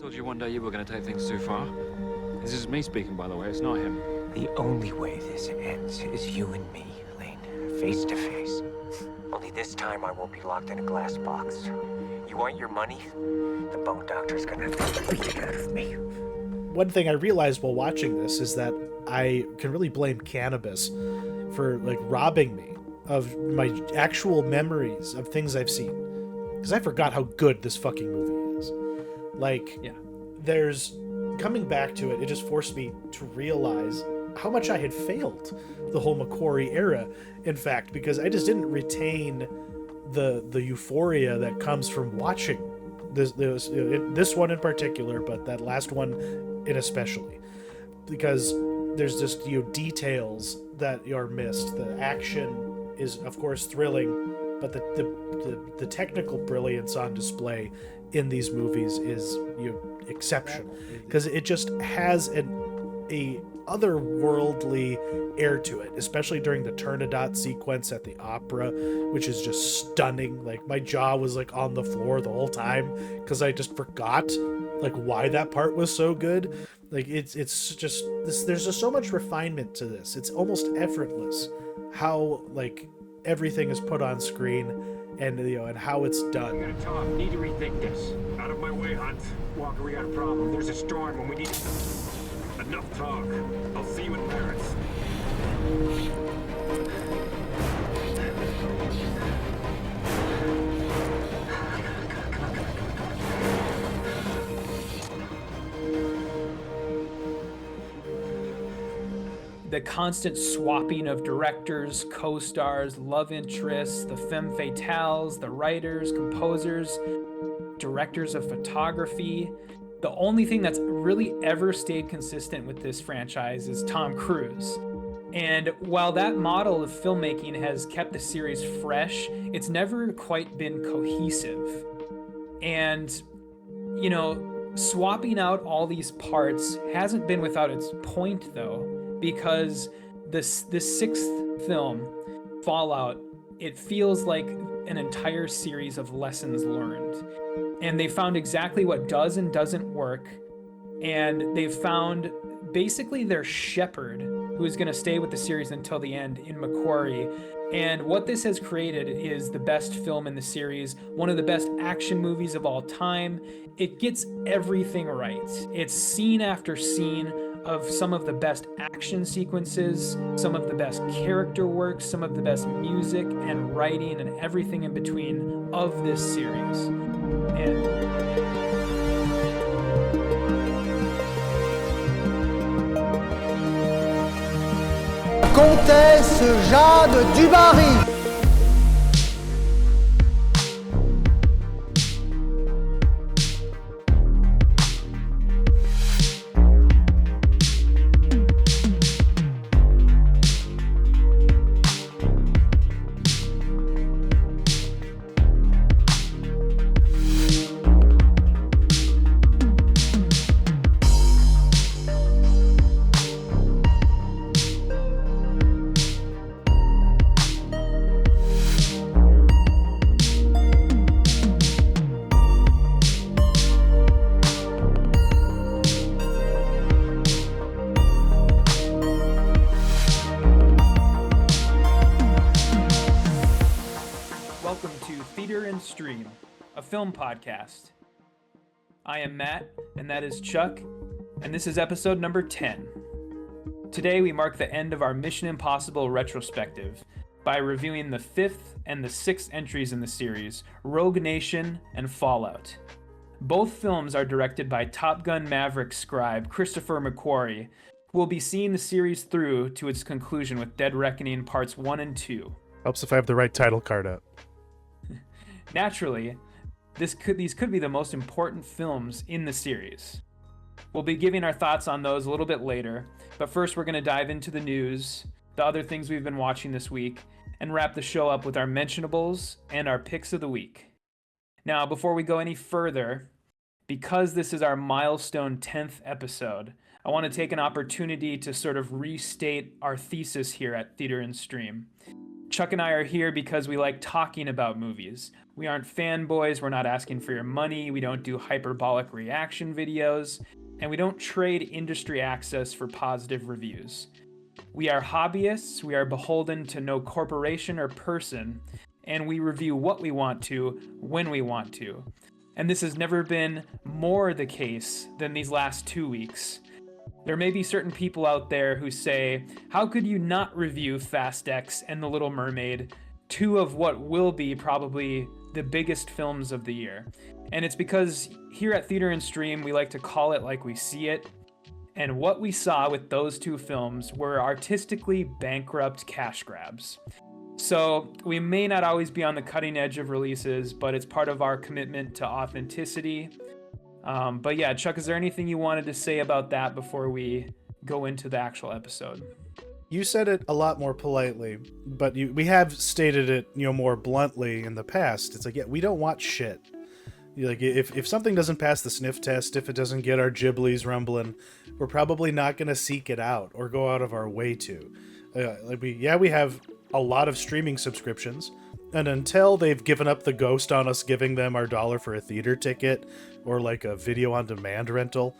Told you one day you were going to take things too far. This is me speaking, by the way. It's not him. The only way this ends is you and me, Lane, face to face. Only this time I won't be locked in a glass box. You want your money? The bone doctor's gonna have to beat it out of me. One thing I realized while watching this is that I can really blame cannabis for robbing me of my actual memories of things I've seen. Because I forgot how good this fucking movie is. There's coming back to it, it just forced me to realize how much I had failed the whole McQuarrie era, in fact, because I just didn't retain the euphoria that comes from watching this one in particular, but that last one in especially, because there's just details that are missed. The action is of course thrilling, but the technical brilliance on display in these movies is exceptional, because it just has a otherworldly air to it, especially during the Turandot sequence at the opera, which is just stunning. My jaw was on the floor the whole time because I just forgot why that part was so good. It's just this, there's just so much refinement to this. It's almost effortless how everything is put on screen and and how it's done. We gotta talk. Need to rethink this. Out of my way, Hunt. Walker, we got a problem. There's a storm and we need enough talk. I'll see you in Paris. The constant swapping of directors, co-stars, love interests, the femme fatales, the writers, composers, directors of photography. The only thing that's really ever stayed consistent with this franchise is Tom Cruise. And while that model of filmmaking has kept the series fresh, it's never quite been cohesive. And, swapping out all these parts hasn't been without its point, though, because this sixth film, Fallout, it feels like an entire series of lessons learned. And they found exactly what does and doesn't work. And they've found basically their shepherd, who is going to stay with the series until the end, in McQuarrie. And what this has created is the best film in the series, one of the best action movies of all time. It gets everything right. It's scene after scene of some of the best action sequences, some of the best character work, some of the best music and writing and everything in between of this series. And Comtesse Jade du Barry. Film podcast. I am Matt, and that is Chuck, and this is episode number 10. Today we mark the end of our Mission Impossible retrospective by reviewing the 5th and the 6th entries in the series, Rogue Nation and Fallout. Both films are directed by Top Gun Maverick scribe Christopher McQuarrie, who will be seeing the series through to its conclusion with Dead Reckoning Parts 1 and 2. Helps if I have the right title card up. Naturally, these could be the most important films in the series. We'll be giving our thoughts on those a little bit later, but first we're going to dive into the news, the other things we've been watching this week, and wrap the show up with our mentionables and our picks of the week. Now, before we go any further, because this is our milestone 10th episode, I want to take an opportunity to sort of restate our thesis here at Theater and Stream. Chuck and I are here because we like talking about movies. We aren't fanboys, we're not asking for your money, we don't do hyperbolic reaction videos, and we don't trade industry access for positive reviews. We are hobbyists, we are beholden to no corporation or person, and we review what we want to, when we want to. And this has never been more the case than these last 2 weeks. There may be certain people out there who say, how could you not review Fast X and The Little Mermaid, two of what will be probably the biggest films of the year? And it's because here at Theater and Stream, we like to call it like we see it. And what we saw with those two films were artistically bankrupt cash grabs. So we may not always be on the cutting edge of releases, but it's part of our commitment to authenticity. But yeah, Chuck, is there anything you wanted to say about that before we go into the actual episode? You said it a lot more politely, but we have stated it, more bluntly in the past. It's like, yeah, we don't watch shit. Like, if something doesn't pass the sniff test, if it doesn't get our giblies rumbling, we're probably not going to seek it out or go out of our way to. We have a lot of streaming subscriptions, and until they've given up the ghost on us giving them our $1 for a theater ticket or like a video on demand rental,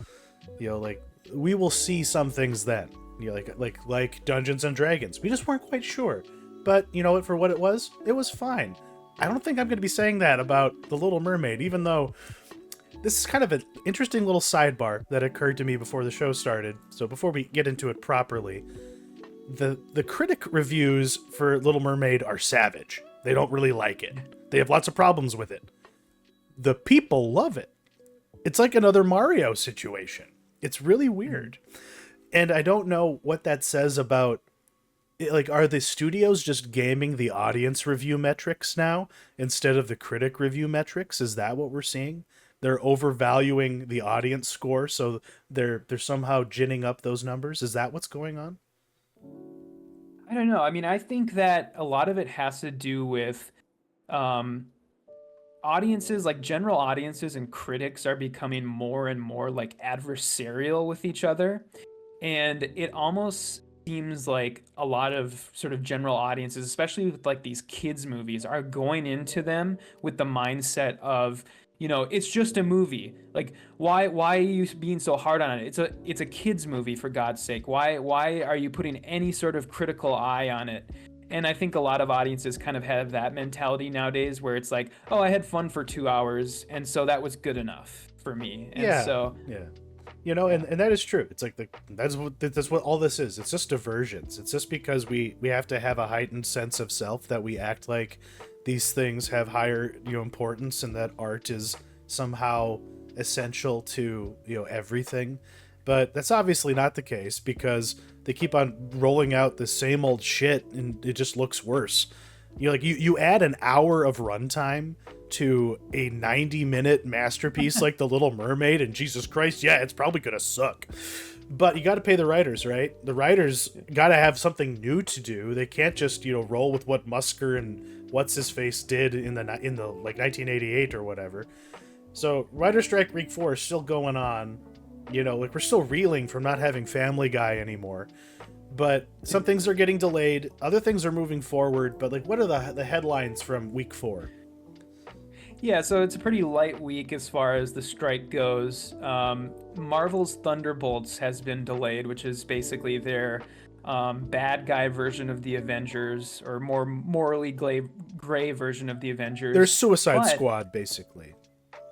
we will see some things then. Like Dungeons and Dragons. We just weren't quite sure. But you know what, for what it was fine. I don't think I'm going to be saying that about The Little Mermaid, even though this is kind of an interesting little sidebar that occurred to me before the show started. So before we get into it properly, the critic reviews for Little Mermaid are savage. They don't really like it. They have lots of problems with it. The people love it. It's like another Mario situation. It's really weird. And I don't know what that says about, like, are the studios just gaming the audience review metrics now instead of the critic review metrics? Is that what we're seeing? They're overvaluing the audience score, so they're somehow ginning up those numbers. Is that what's going on? I don't know. I mean, I think that a lot of it has to do with audiences, like general audiences and critics are becoming more and more like adversarial with each other. And it almost seems like a lot of sort of general audiences, especially with like these kids movies, are going into them with the mindset of, it's just a movie. Like, why are you being so hard on it? It's a kids movie, for God's sake. Why are you putting any sort of critical eye on it? And I think a lot of audiences kind of have that mentality nowadays where it's like, oh, I had fun for 2 hours, and so that was good enough for me. And and that is true. It's like that's what all this is. It's just diversions. It's just because we have to have a heightened sense of self that we act like these things have higher importance and that art is somehow essential to everything. But that's obviously not the case because they keep on rolling out the same old shit and it just looks worse. You add an hour of runtime to a 90-minute masterpiece like The Little Mermaid, and Jesus Christ, yeah, it's probably gonna suck. But you got to pay the writers, right? The writers got to have something new to do. They can't just roll with what Musker and what's his face did in the like 1988 or whatever. So Writer Strike Week 4 is still going on. We're still reeling from not having Family Guy anymore. But some things are getting delayed, other things are moving forward. But like, what are the headlines from week 4? Yeah, so it's a pretty light week as far as the strike goes. Marvel's Thunderbolts has been delayed, which is basically their bad guy version of the Avengers, or more morally gray version of the Avengers. Their Suicide Squad, basically.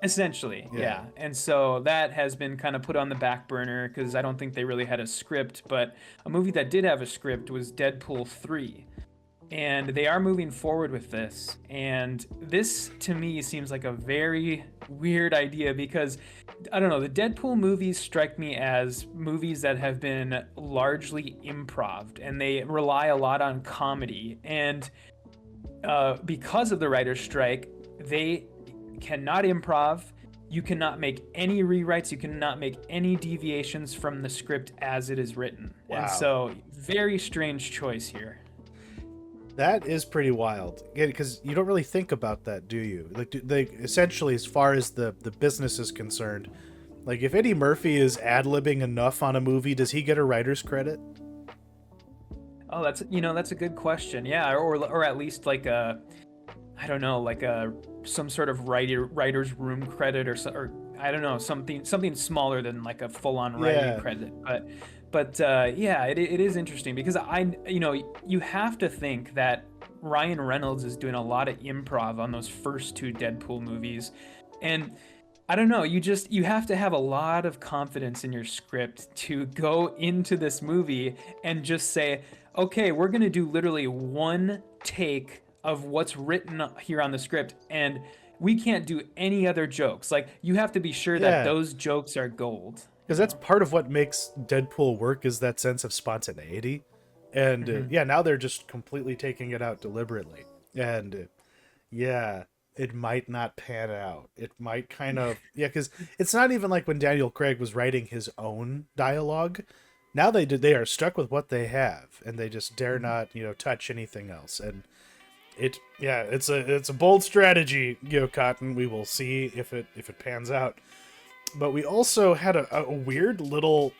Essentially, yeah. And so that has been kind of put on the back burner because I don't think they really had a script. But a movie that did have a script was Deadpool 3. And they are moving forward with this. And this, to me, seems like a very weird idea because, I don't know, the Deadpool movies strike me as movies that have been largely improv, and they rely a lot on comedy. And because of the writer's strike, they cannot improv. You cannot make any rewrites. You cannot make any deviations from the script as it is written. Wow. And so, very strange choice here. That is pretty wild. Yeah, because you don't really think about that, do you? Like, essentially, as far as the business is concerned, like if Eddie Murphy is ad-libbing enough on a movie, does he get a writer's credit? Oh, that's a good question. Yeah, or at least like a, I don't know, like a some sort of writer's room credit or I don't know, something smaller than like a full-on writing Yeah. credit. But yeah, it is interesting because you have to think that Ryan Reynolds is doing a lot of improv on those first two Deadpool movies, and I don't know, you have to have a lot of confidence in your script to go into this movie and just say, okay, we're going to do literally one take of what's written here on the script, and we can't do any other jokes. Like, you have to be sure that Yeah. those jokes are gold. Because that's part of what makes Deadpool work, is that sense of spontaneity. And yeah, now they're just completely taking it out deliberately. And yeah, it might not pan out. It might kind of, yeah, because it's not even like when Daniel Craig was writing his own dialogue. Now they are stuck with what they have, and they just dare not, touch anything else. And it's a bold strategy, Cotton. We will see if it pans out. But we also had a weird little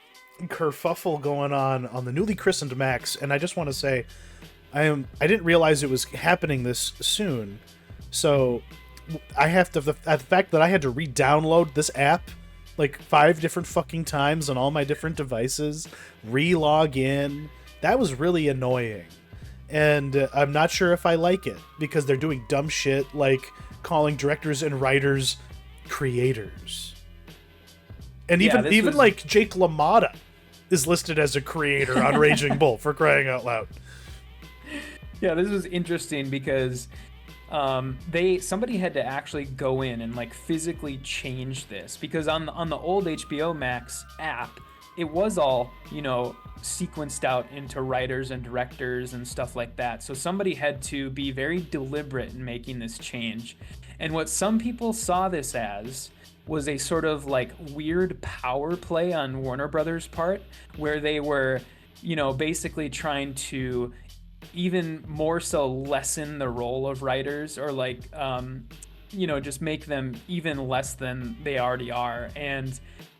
kerfuffle going on the newly christened Max, and I just want to say, I didn't realize it was happening this soon, so I have to the fact that I had to re-download this app like 5 different fucking times on all my different devices, re-log in. That was really annoying, and I'm not sure if I like it because they're doing dumb shit like calling directors and writers creators. And even like Jake LaMotta is listed as a creator on Raging Bull, for crying out loud. Yeah, this was interesting because somebody had to actually go in and like physically change this, because on the old HBO Max app, it was all, sequenced out into writers and directors and stuff like that. So somebody had to be very deliberate in making this change. And what some people saw this as was a sort of like weird power play on Warner Brothers' part, where they were, basically trying to even more so lessen the role of writers, or like, just make them even less than they already are. And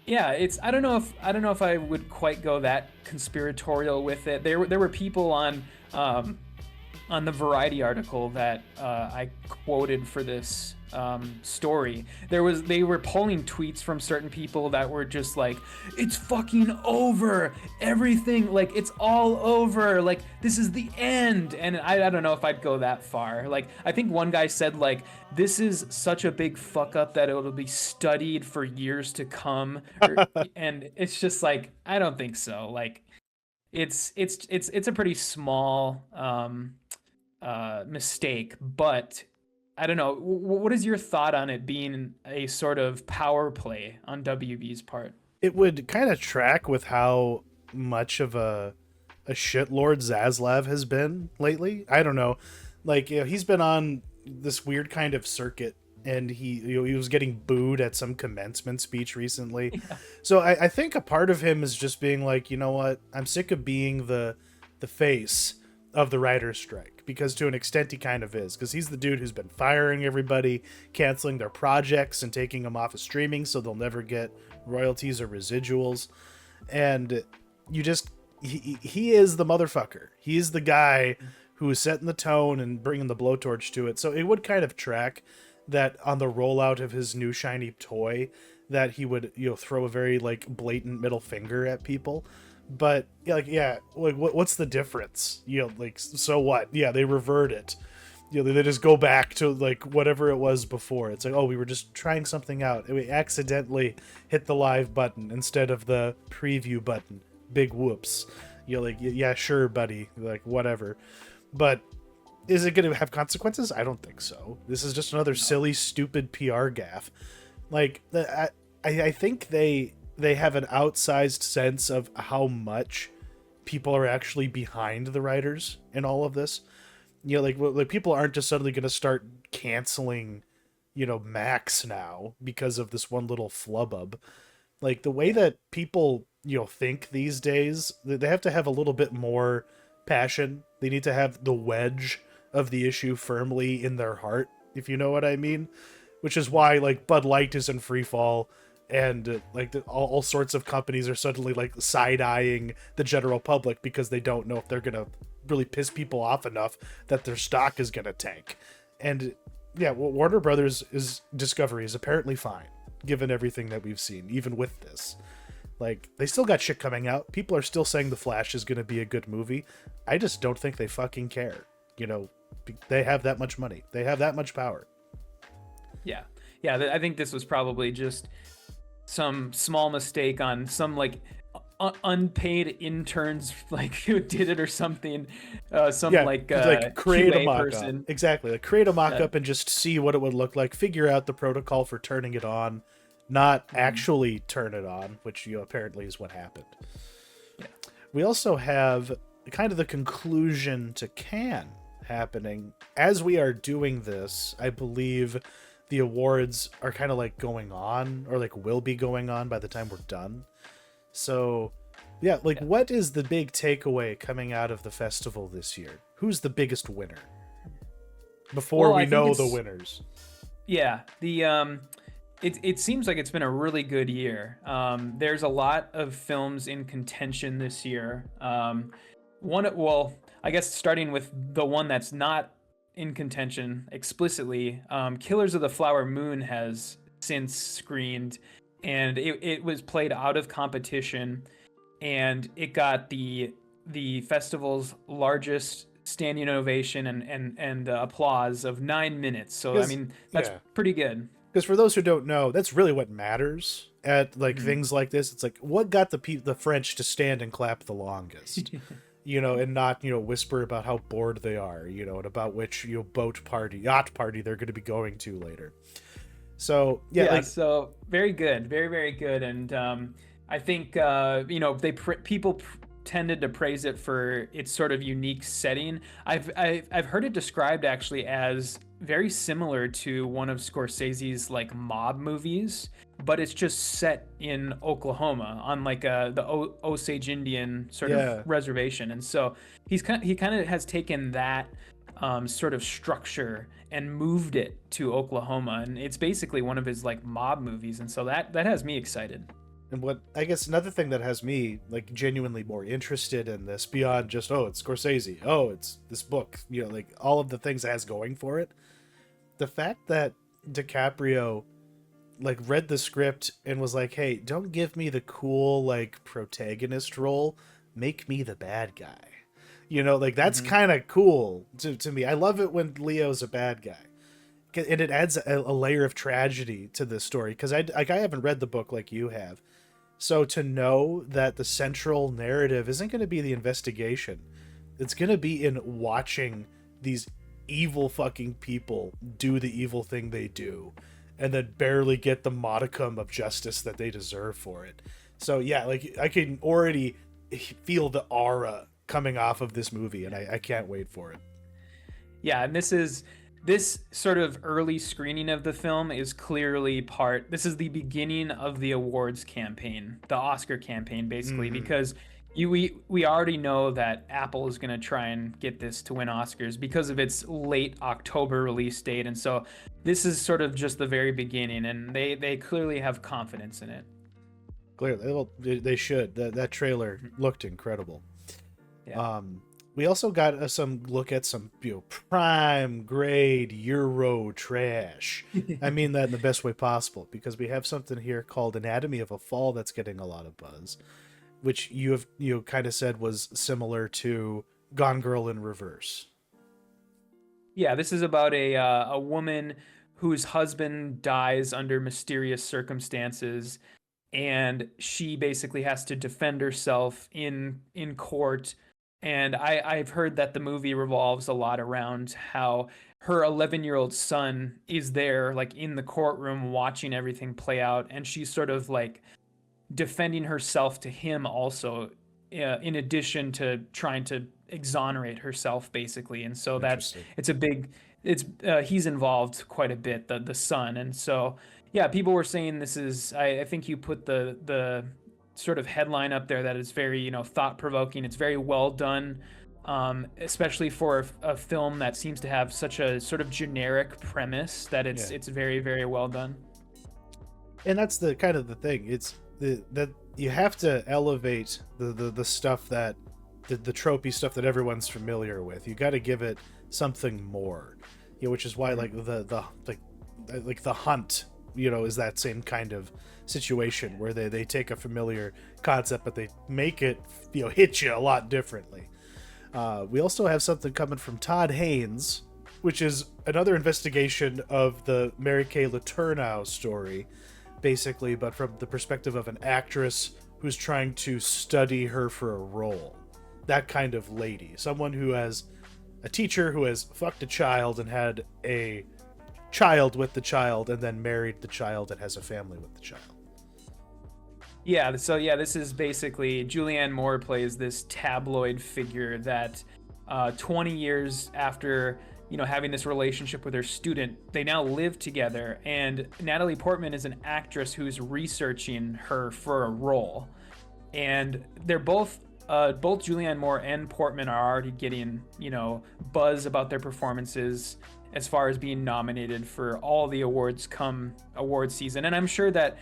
yeah, I don't know if I would quite go that conspiratorial with it. There were people on the Variety article that I quoted for this story. They were pulling tweets from certain people that were just like, it's fucking over, everything, like it's all over, like this is the end. And I don't know if I'd go that far. Like, I think one guy said like, this is such a big fuck up that it'll be studied for years to come. And it's just like, I don't think so. Like, it's a pretty small mistake, but I don't know. What is your thought on it being a sort of power play on WB's part? It would kind of track with how much of a shitlord Zaslav has been lately. I don't know. Like, he's been on this weird kind of circuit, and he was getting booed at some commencement speech recently. Yeah. So I think a part of him is just being like, you know what? I'm sick of being the face of the writer's strike, because to an extent he kind of is, because he's the dude who's been firing everybody, canceling their projects and taking them off of streaming so they'll never get royalties or residuals. And he is the motherfucker. He's the guy who is setting the tone and bringing the blowtorch to it. So it would kind of track that on the rollout of his new shiny toy, that he would throw a very like blatant middle finger at people. But what's the difference? So what? Yeah, they revert it. They just go back to like whatever it was before. It's like, oh, we were just trying something out, and we accidentally hit the live button instead of the preview button. Big whoops. Yeah, sure, buddy. Like, whatever. But is it going to have consequences? I don't think so. This is just another silly, stupid PR gaffe. Like, I think they have an outsized sense of how much people are actually behind the writers in all of this. Like people aren't just suddenly going to start canceling, Max now because of this one little flubbub. Like, the way that people, think these days, they have to have a little bit more passion. They need to have the wedge of the issue firmly in their heart, if you know what I mean. Which is why, like, Bud Light is in free fall. And all sorts of companies are suddenly like side-eyeing the general public because they don't know if they're gonna really piss people off enough that their stock is going to tank. And yeah, well, Warner Brothers Discovery is apparently fine, given everything that we've seen, even with this. Like, they still got shit coming out. People are still saying The Flash is going to be a good movie. I just don't think they fucking care. You know, they have that much money. They have that much power. Yeah. Yeah, I think this was probably just some small mistake on some, like, unpaid interns, like, who did it or something. Create a QA mock-up. person. Exactly. Like, create a mock-up and just see what it would look like. Figure out the protocol for turning it on. Not actually turn it on, which apparently is what happened. Yeah. We also have kind of the conclusion to Cannes happening. As we are doing this, I believe the awards are kind of like going on, or like will be going on by the time we're done. So, yeah, what is the big takeaway coming out of the festival this year? Who's the biggest winner? Before we know the winners. Yeah, It seems like it's been a really good year. There's a lot of films in contention this year. I guess starting with the one that's not in contention explicitly, Killers of the Flower Moon has since screened, and it was played out of competition, and it got the festival's largest standing ovation and applause of 9 minutes. So I mean, that's pretty good. Because for those who don't know, that's really what matters at things like this. It's like, what got the French to stand and clap the longest, and not whisper about how bored they are, and about which yacht party they're going to be going to later. So so very good, very, very good, and I think people tended to praise it for its sort of unique setting. I've heard it described actually as very similar to one of Scorsese's like mob movies, but it's just set in Oklahoma on like the Osage Indian sort of reservation. And so he kind of has taken that sort of structure and moved it to Oklahoma, and it's basically one of his like mob movies. And so that has me excited. And what I guess another thing that has me like genuinely more interested in this beyond just, it's Scorsese, it's this book, like all of the things it has going for it. The fact that DiCaprio like read the script and was like, hey, don't give me the cool like protagonist role, make me the bad guy. That's kind of cool to me. I love it when Leo's a bad guy. And it adds a layer of tragedy to this story, because I haven't read the book like you have. So to know that the central narrative isn't going to be the investigation, it's going to be in watching these evil fucking people do the evil thing they do, and then barely get the modicum of justice that they deserve for it. So yeah, like I can already feel the aura coming off of this movie, and I can't wait for it. Yeah, and this sort of early screening of the film is clearly this is the beginning of the awards campaign, the Oscar campaign, basically, because we already know that Apple is going to try and get this to win Oscars because of its late October release date. And so this is sort of just the very beginning, and they clearly have confidence in it. Clearly, they should. That trailer looked incredible. Yeah. We also got some look at some prime grade Euro trash. I mean that in the best way possible, because we have something here called Anatomy of a Fall that's getting a lot of buzz, which you kind of said was similar to Gone Girl in Reverse. Yeah, this is about a woman whose husband dies under mysterious circumstances, and she basically has to defend herself in court. And I've heard that the movie revolves a lot around how her 11-year-old son is there, like in the courtroom, watching everything play out, and she's sort of like defending herself to him also, in addition to trying to exonerate herself, basically. And so he's involved quite a bit, the son. And so yeah, people were saying this is, I think you put the sort of headline up there that is very, thought-provoking. It's very well done, especially for a film that seems to have such a sort of generic premise that it's very, very well done. And that's the kind of the thing. It's that you have to elevate the stuff that the tropey stuff that everyone's familiar with. You got to give it something more, which is why like the Hunt, is that same kind of situation where they take a familiar concept but they make it hit you a lot differently. We also have something coming from Todd Haynes, which is another investigation of the Mary Kay Letourneau story, basically, but from the perspective of an actress who's trying to study her for a role. That kind of lady. Someone who has a teacher who has fucked a child and had a child with the child and then married the child and has a family with the child. Yeah, so this is basically Julianne Moore plays this tabloid figure that 20 years after having this relationship with her student, they now live together, and Natalie Portman is an actress who's researching her for a role, and they're both Julianne Moore and Portman are already getting buzz about their performances as far as being nominated for all the awards come award season, and I'm sure that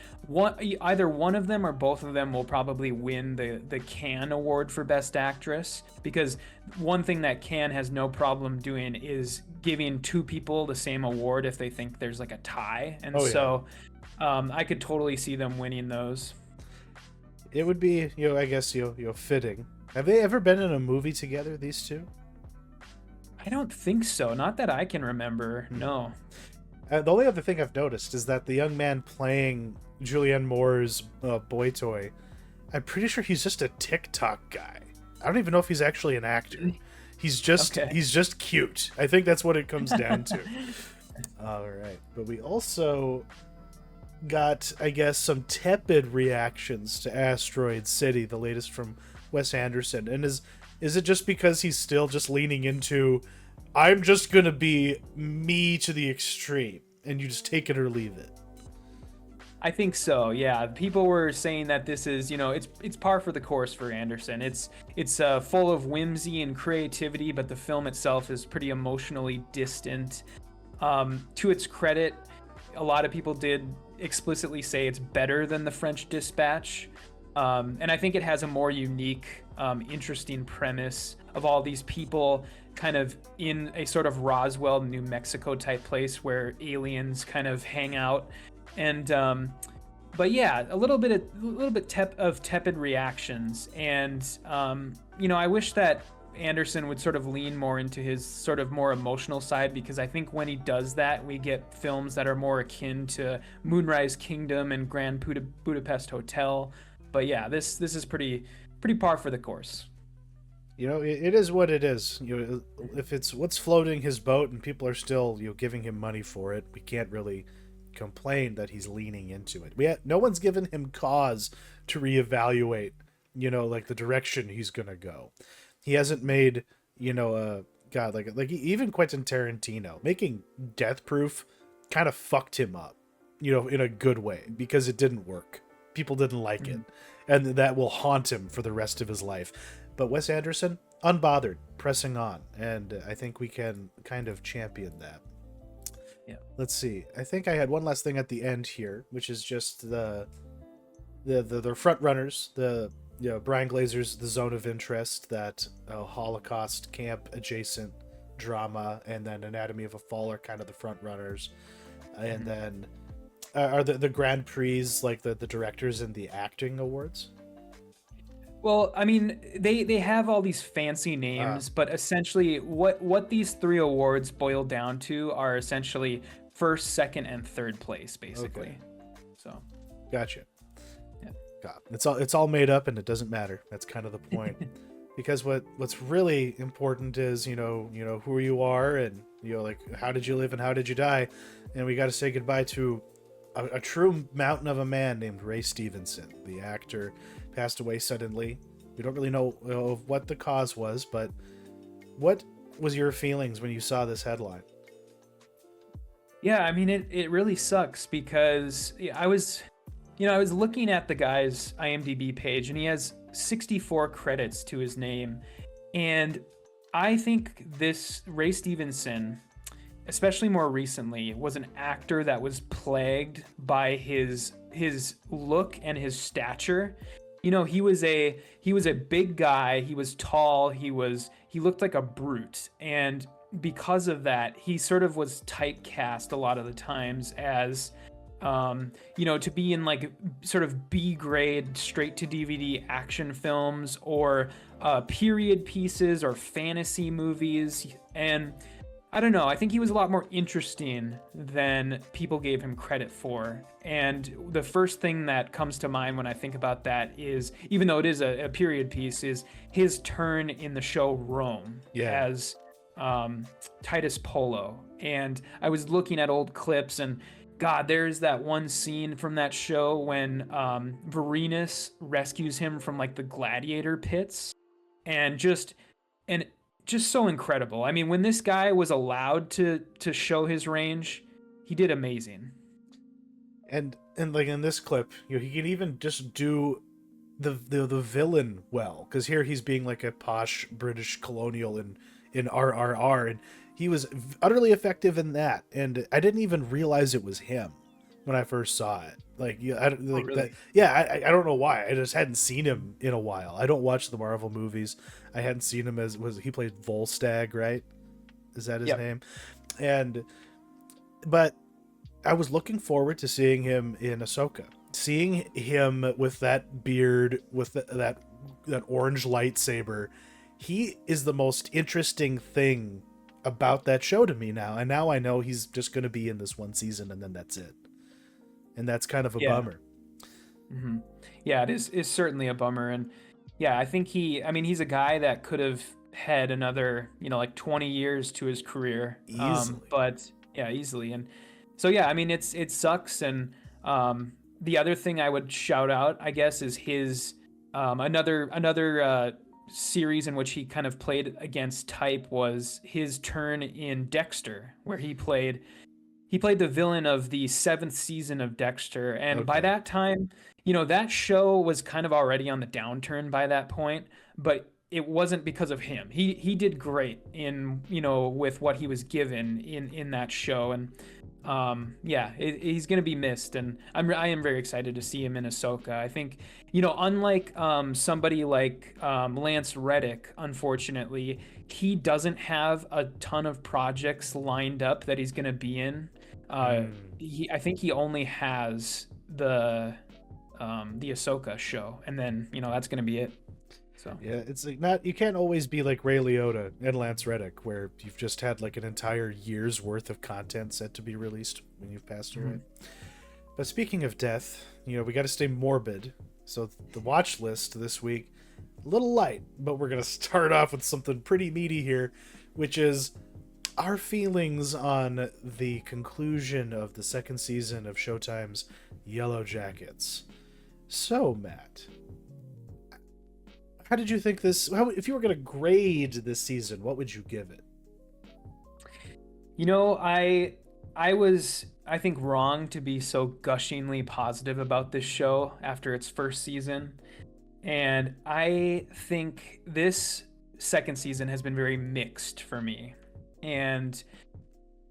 either one of them or both of them will probably win the Cannes Award for Best Actress, because one thing that Cannes has no problem doing is giving two people the same award if they think there's like a tie, and I could totally see them winning those. It would be I guess fitting. Have they ever been in a movie together, these two? I don't think so. Not that I can remember. No. The only other thing I've noticed is that the young man playing Julianne Moore's boy toy, I'm pretty sure he's just a TikTok guy. I don't even know if he's actually an actor. He's just cute. I think that's what it comes down to. All right. But we also got, I guess, some tepid reactions to Asteroid City, the latest from Wes Anderson. And is it just because he's still just leaning into, I'm just going to be me to the extreme, and you just take it or leave it? I think so, yeah. People were saying that this is, it's par for the course for Anderson. It's full of whimsy and creativity, but the film itself is pretty emotionally distant. To its credit, a lot of people did explicitly say it's better than The French Dispatch. And I think it has a more unique, interesting premise of all these people kind of in a sort of Roswell, New Mexico type place where aliens kind of hang out. And but yeah, a little bit of tepid reactions. And I wish that Anderson would sort of lean more into his sort of more emotional side, because I think when he does that, we get films that are more akin to Moonrise Kingdom and Grand Budapest Hotel. But yeah, this is pretty par for the course. It is what it is. If it's what's floating his boat and people are still giving him money for it, we can't really complain that he's leaning into it. No one's given him cause to reevaluate like the direction he's gonna go. He hasn't made like even Quentin Tarantino making Death Proof kind of fucked him up in a good way, because it didn't work. People didn't like it, and that will haunt him for the rest of his life. But Wes Anderson, unbothered, pressing on, and I think we can kind of champion that. Yeah. Let's see. I think I had one last thing at the end here, which is just the front runners, Brian Glazer's The Zone of Interest, that Holocaust camp adjacent drama, and then Anatomy of a Fall are kind of the front runners, and then are the Grand Prix like the directors and the acting awards? Well, I mean, they have all these fancy names, but essentially what these three awards boil down to are essentially first, second, and third place, basically. Okay. So, gotcha. Yeah. God, it's all made up, and it doesn't matter. That's kind of the point. Because what's really important is who you are, and like how did you live and how did you die, and we got to say goodbye to a true mountain of a man named Ray Stevenson. The actor passed away suddenly. We don't really know what the cause was, but what was your feelings when you saw this headline? Yeah, I mean, it really sucks, because I was looking at the guy's IMDb page, and he has 64 credits to his name. And I think this Ray Stevenson, especially more recently, was an actor that was plagued by his look and his stature. he was a big guy. He was tall. He looked like a brute, and because of that, he sort of was typecast a lot of the times as, to be in like sort of B grade straight to DVD action films or period pieces or fantasy movies. And I don't know, I think he was a lot more interesting than people gave him credit for. And the first thing that comes to mind when I think about that is, even though it is a period piece, is his turn in the show Rome as Titus Polo. And I was looking at old clips, and God, there's that one scene from that show when Varenus rescues him from like the gladiator pits, and just so incredible. I mean, when this guy was allowed to show his range, he did amazing. And like in this clip, he can even just do the villain well, because here he's being like a posh British colonial in RRR, and he was utterly effective in that. And I didn't even realize it was him when I first saw it. Like, I don't know why. I just hadn't seen him in a while. I don't watch the Marvel movies. I hadn't seen him he played Volstagg, right? Is that his name? But I was looking forward to seeing him in Ahsoka. Seeing him with that beard, with that orange lightsaber. He is the most interesting thing about that show to me now. And now I know he's just going to be in this one season, and then that's it. And that's kind of a bummer. Mm-hmm. Yeah, it is certainly a bummer. And yeah, I think he's a guy that could have had another, like 20 years to his career. Easily. Easily. And so, yeah, I mean, it sucks. And the other thing I would shout out, I guess, is his another series in which he kind of played against type was his turn in Dexter, where he played the villain of the 7th season of Dexter. And by that time, that show was kind of already on the downturn by that point, but it wasn't because of him. He did great in, with what he was given in that show. And he's going to be missed. And I am very excited to see him in Ahsoka. I think, unlike somebody like Lance Reddick, unfortunately, he doesn't have a ton of projects lined up that he's going to be in. I think he only has the Ahsoka show, and then that's going to be it. So yeah, it's like you can't always be like Ray Liotta and Lance Reddick, where you've just had like an entire year's worth of content set to be released when you've passed away. But speaking of death, we got to stay morbid. So the watch list this week, a little light, but we're gonna start off with something pretty meaty here, which is our feelings on the conclusion of the 2nd season of Showtime's Yellowjackets. So, Matt, how did you think this? If you were going to grade this season, what would you give it? I was, I think, wrong to be so gushingly positive about this show after its first season. And I think this 2nd season has been very mixed for me. And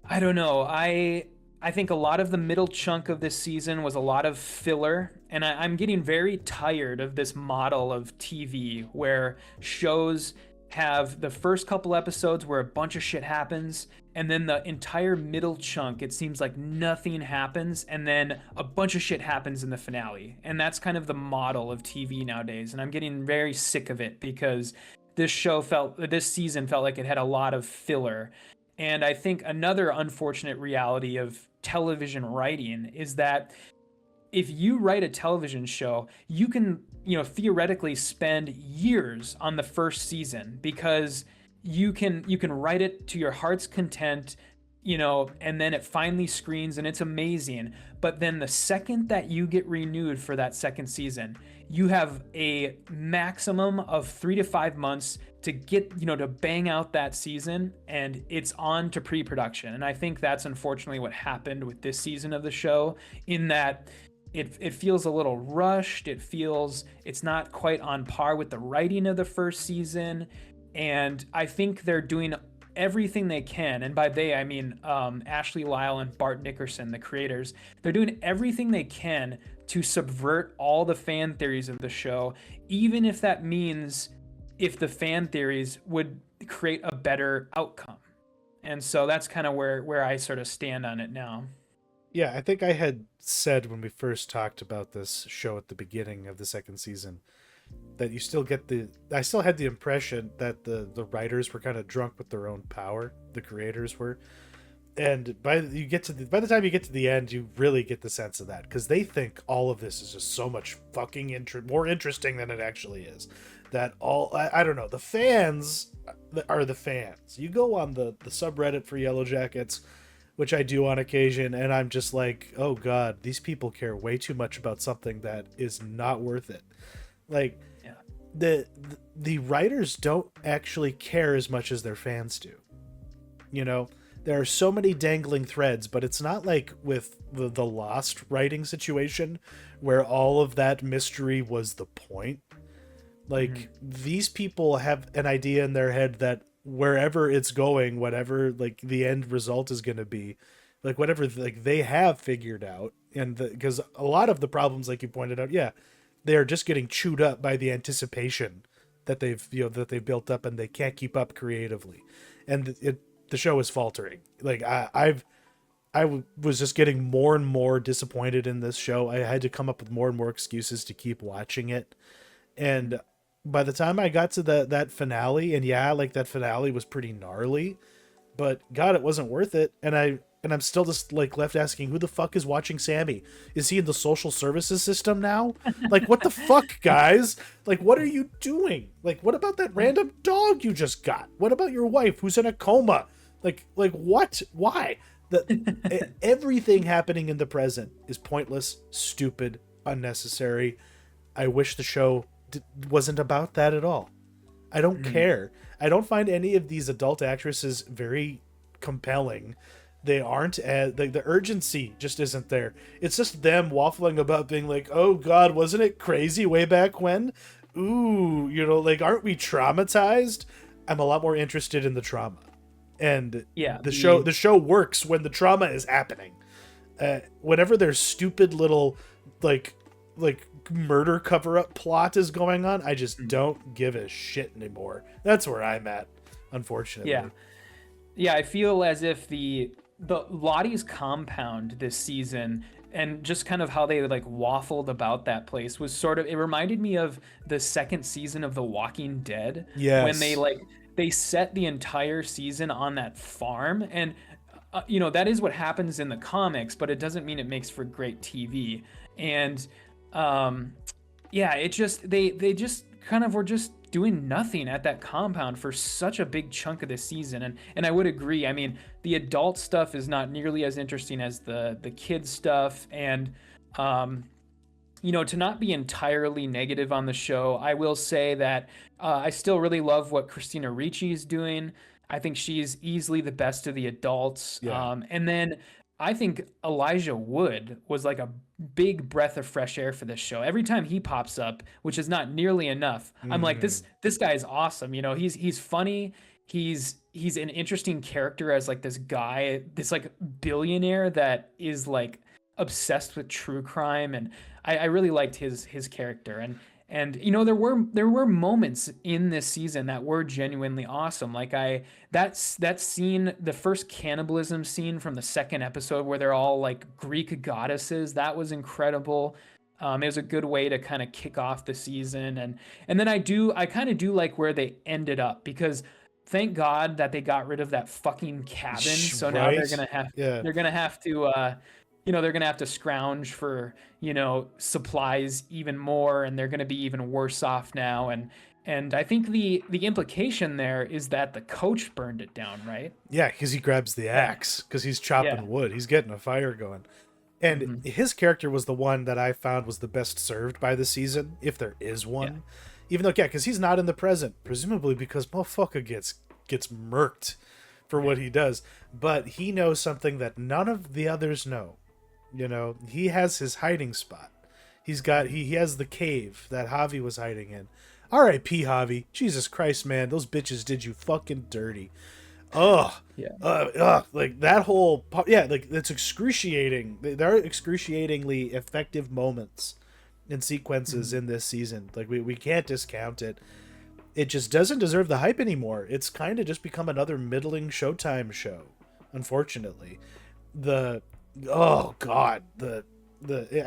I don't know, I think a lot of the middle chunk of this season was a lot of filler, and I'm getting very tired of this model of TV where shows have the first couple episodes where a bunch of shit happens, and then the entire middle chunk, it seems like nothing happens, and then a bunch of shit happens in the finale. And that's kind of the model of TV nowadays, and I'm getting very sick of it because this season felt like it had a lot of filler. And I think another unfortunate reality of television writing is that if you write a television show, you can, theoretically spend years on the first season because you can write it to your heart's content, and then it finally screens and it's amazing. But then the second that you get renewed for that 2nd season, you have a maximum of 3 to 5 months to get, to bang out that season, and it's on to pre-production. And I think that's unfortunately what happened with this season of the show, in that it feels a little rushed. It's not quite on par with the writing of the first season. And I think they're doing everything they can, and by they I mean Ashley Lyle and Bart Nickerson, the creators. They're doing everything they can to subvert all the fan theories of the show, even if that means if the fan theories would create a better outcome. And so that's kind of where I sort of stand on it now. Yeah, I think I had said when we first talked about this show at the beginning of the second season that you still get I still had the impression that the writers were kind of drunk with their own power, the creators were. And by the time you get to the end, you really get the sense of that, because they think all of this is just so much fucking more interesting than it actually is. That I don't know, the fans are the fans. You go on the subreddit for Yellowjackets, which I do on occasion, and I'm just like, oh god, these people care way too much about something that is not worth it. Like, yeah. The writers don't actually care as much as their fans do. You know, there are so many dangling threads, but it's not like with the Lost writing situation where all of that mystery was the point. Like, these people have an idea in their head that wherever it's going, whatever like the end result is going to be, like whatever like they have figured out. And because a lot of the problems, like you pointed out, yeah, they are just getting chewed up by the anticipation that they've built up, and they can't keep up creatively, and the show is faltering. Like I was just getting more and more disappointed in this show. I had to come up with more and more excuses to keep watching it, and by the time I got to that finale, and yeah, like that finale was pretty gnarly, but god, it wasn't worth it. And I'm still just like left asking, who the fuck is watching Sammy? Is he in the social services system now? Like, what the fuck, guys? Like, what are you doing? Like, what about that random dog you just got? What about your wife who's in a coma? Like what? Why? Everything happening in the present is pointless, stupid, unnecessary. I wish the show wasn't about that at all. I don't care. I don't find any of these adult actresses very compelling. They aren't the urgency just isn't there. It's just them waffling about being like, oh god, wasn't it crazy way back when? Ooh, you know, like, aren't we traumatized? I'm a lot more interested in the trauma. And yeah, the show works when the trauma is happening. Whenever there's stupid little like murder cover-up plot is going on, I just don't give a shit anymore. That's where I'm at, unfortunately. Yeah, I feel as if the Lottie's compound this season, and just kind of how they like waffled about that place, was sort of, it reminded me of the second season of The Walking Dead. Yes. When they set the entire season on that farm, and you know, that is what happens in the comics, but it doesn't mean it makes for great TV. And yeah, it just they just kind of were just doing nothing at that compound for such a big chunk of the season. And I would agree. I mean, the adult stuff is not nearly as interesting as the kid stuff. And you know, to not be entirely negative on the show, I will say that I still really love what Christina Ricci is doing. I think she's easily the best of the adults. Yeah. And then I think Elijah Wood was like a big breath of fresh air for this show. Every time he pops up, which is not nearly enough, I'm like, this guy is awesome. You know, he's funny. He's an interesting character as like this guy, this like billionaire that is like obsessed with true crime, and I really liked his character. And you know, there were moments in this season that were genuinely awesome. Like that scene, the first cannibalism scene from the second episode where they're all like Greek goddesses, that was incredible. It was a good way to kind of kick off the season. And then I kind of do like where they ended up, because thank God that they got rid of that fucking cabin. So now they're gonna have to you know, they're going to have to scrounge for, you know, supplies even more, and they're going to be even worse off now. And I think the implication there is that the coach burned it down, right? Yeah, because he grabs the axe, because he's chopping wood. He's getting a fire going. And his character was the one that I found was the best served by the season, if there is one. Yeah. Even though, because he's not in the present, presumably because motherfucker gets murked for what he does. But he knows something that none of the others know. You know, he has his hiding spot. He has the cave that Javi was hiding in. R.I.P. Javi. Jesus Christ, man, those bitches did you fucking dirty. Like that whole like it's excruciating. There are excruciatingly effective moments and sequences in this season. Like we can't discount it. It just doesn't deserve the hype anymore. It's kind of just become another middling Showtime show, unfortunately. I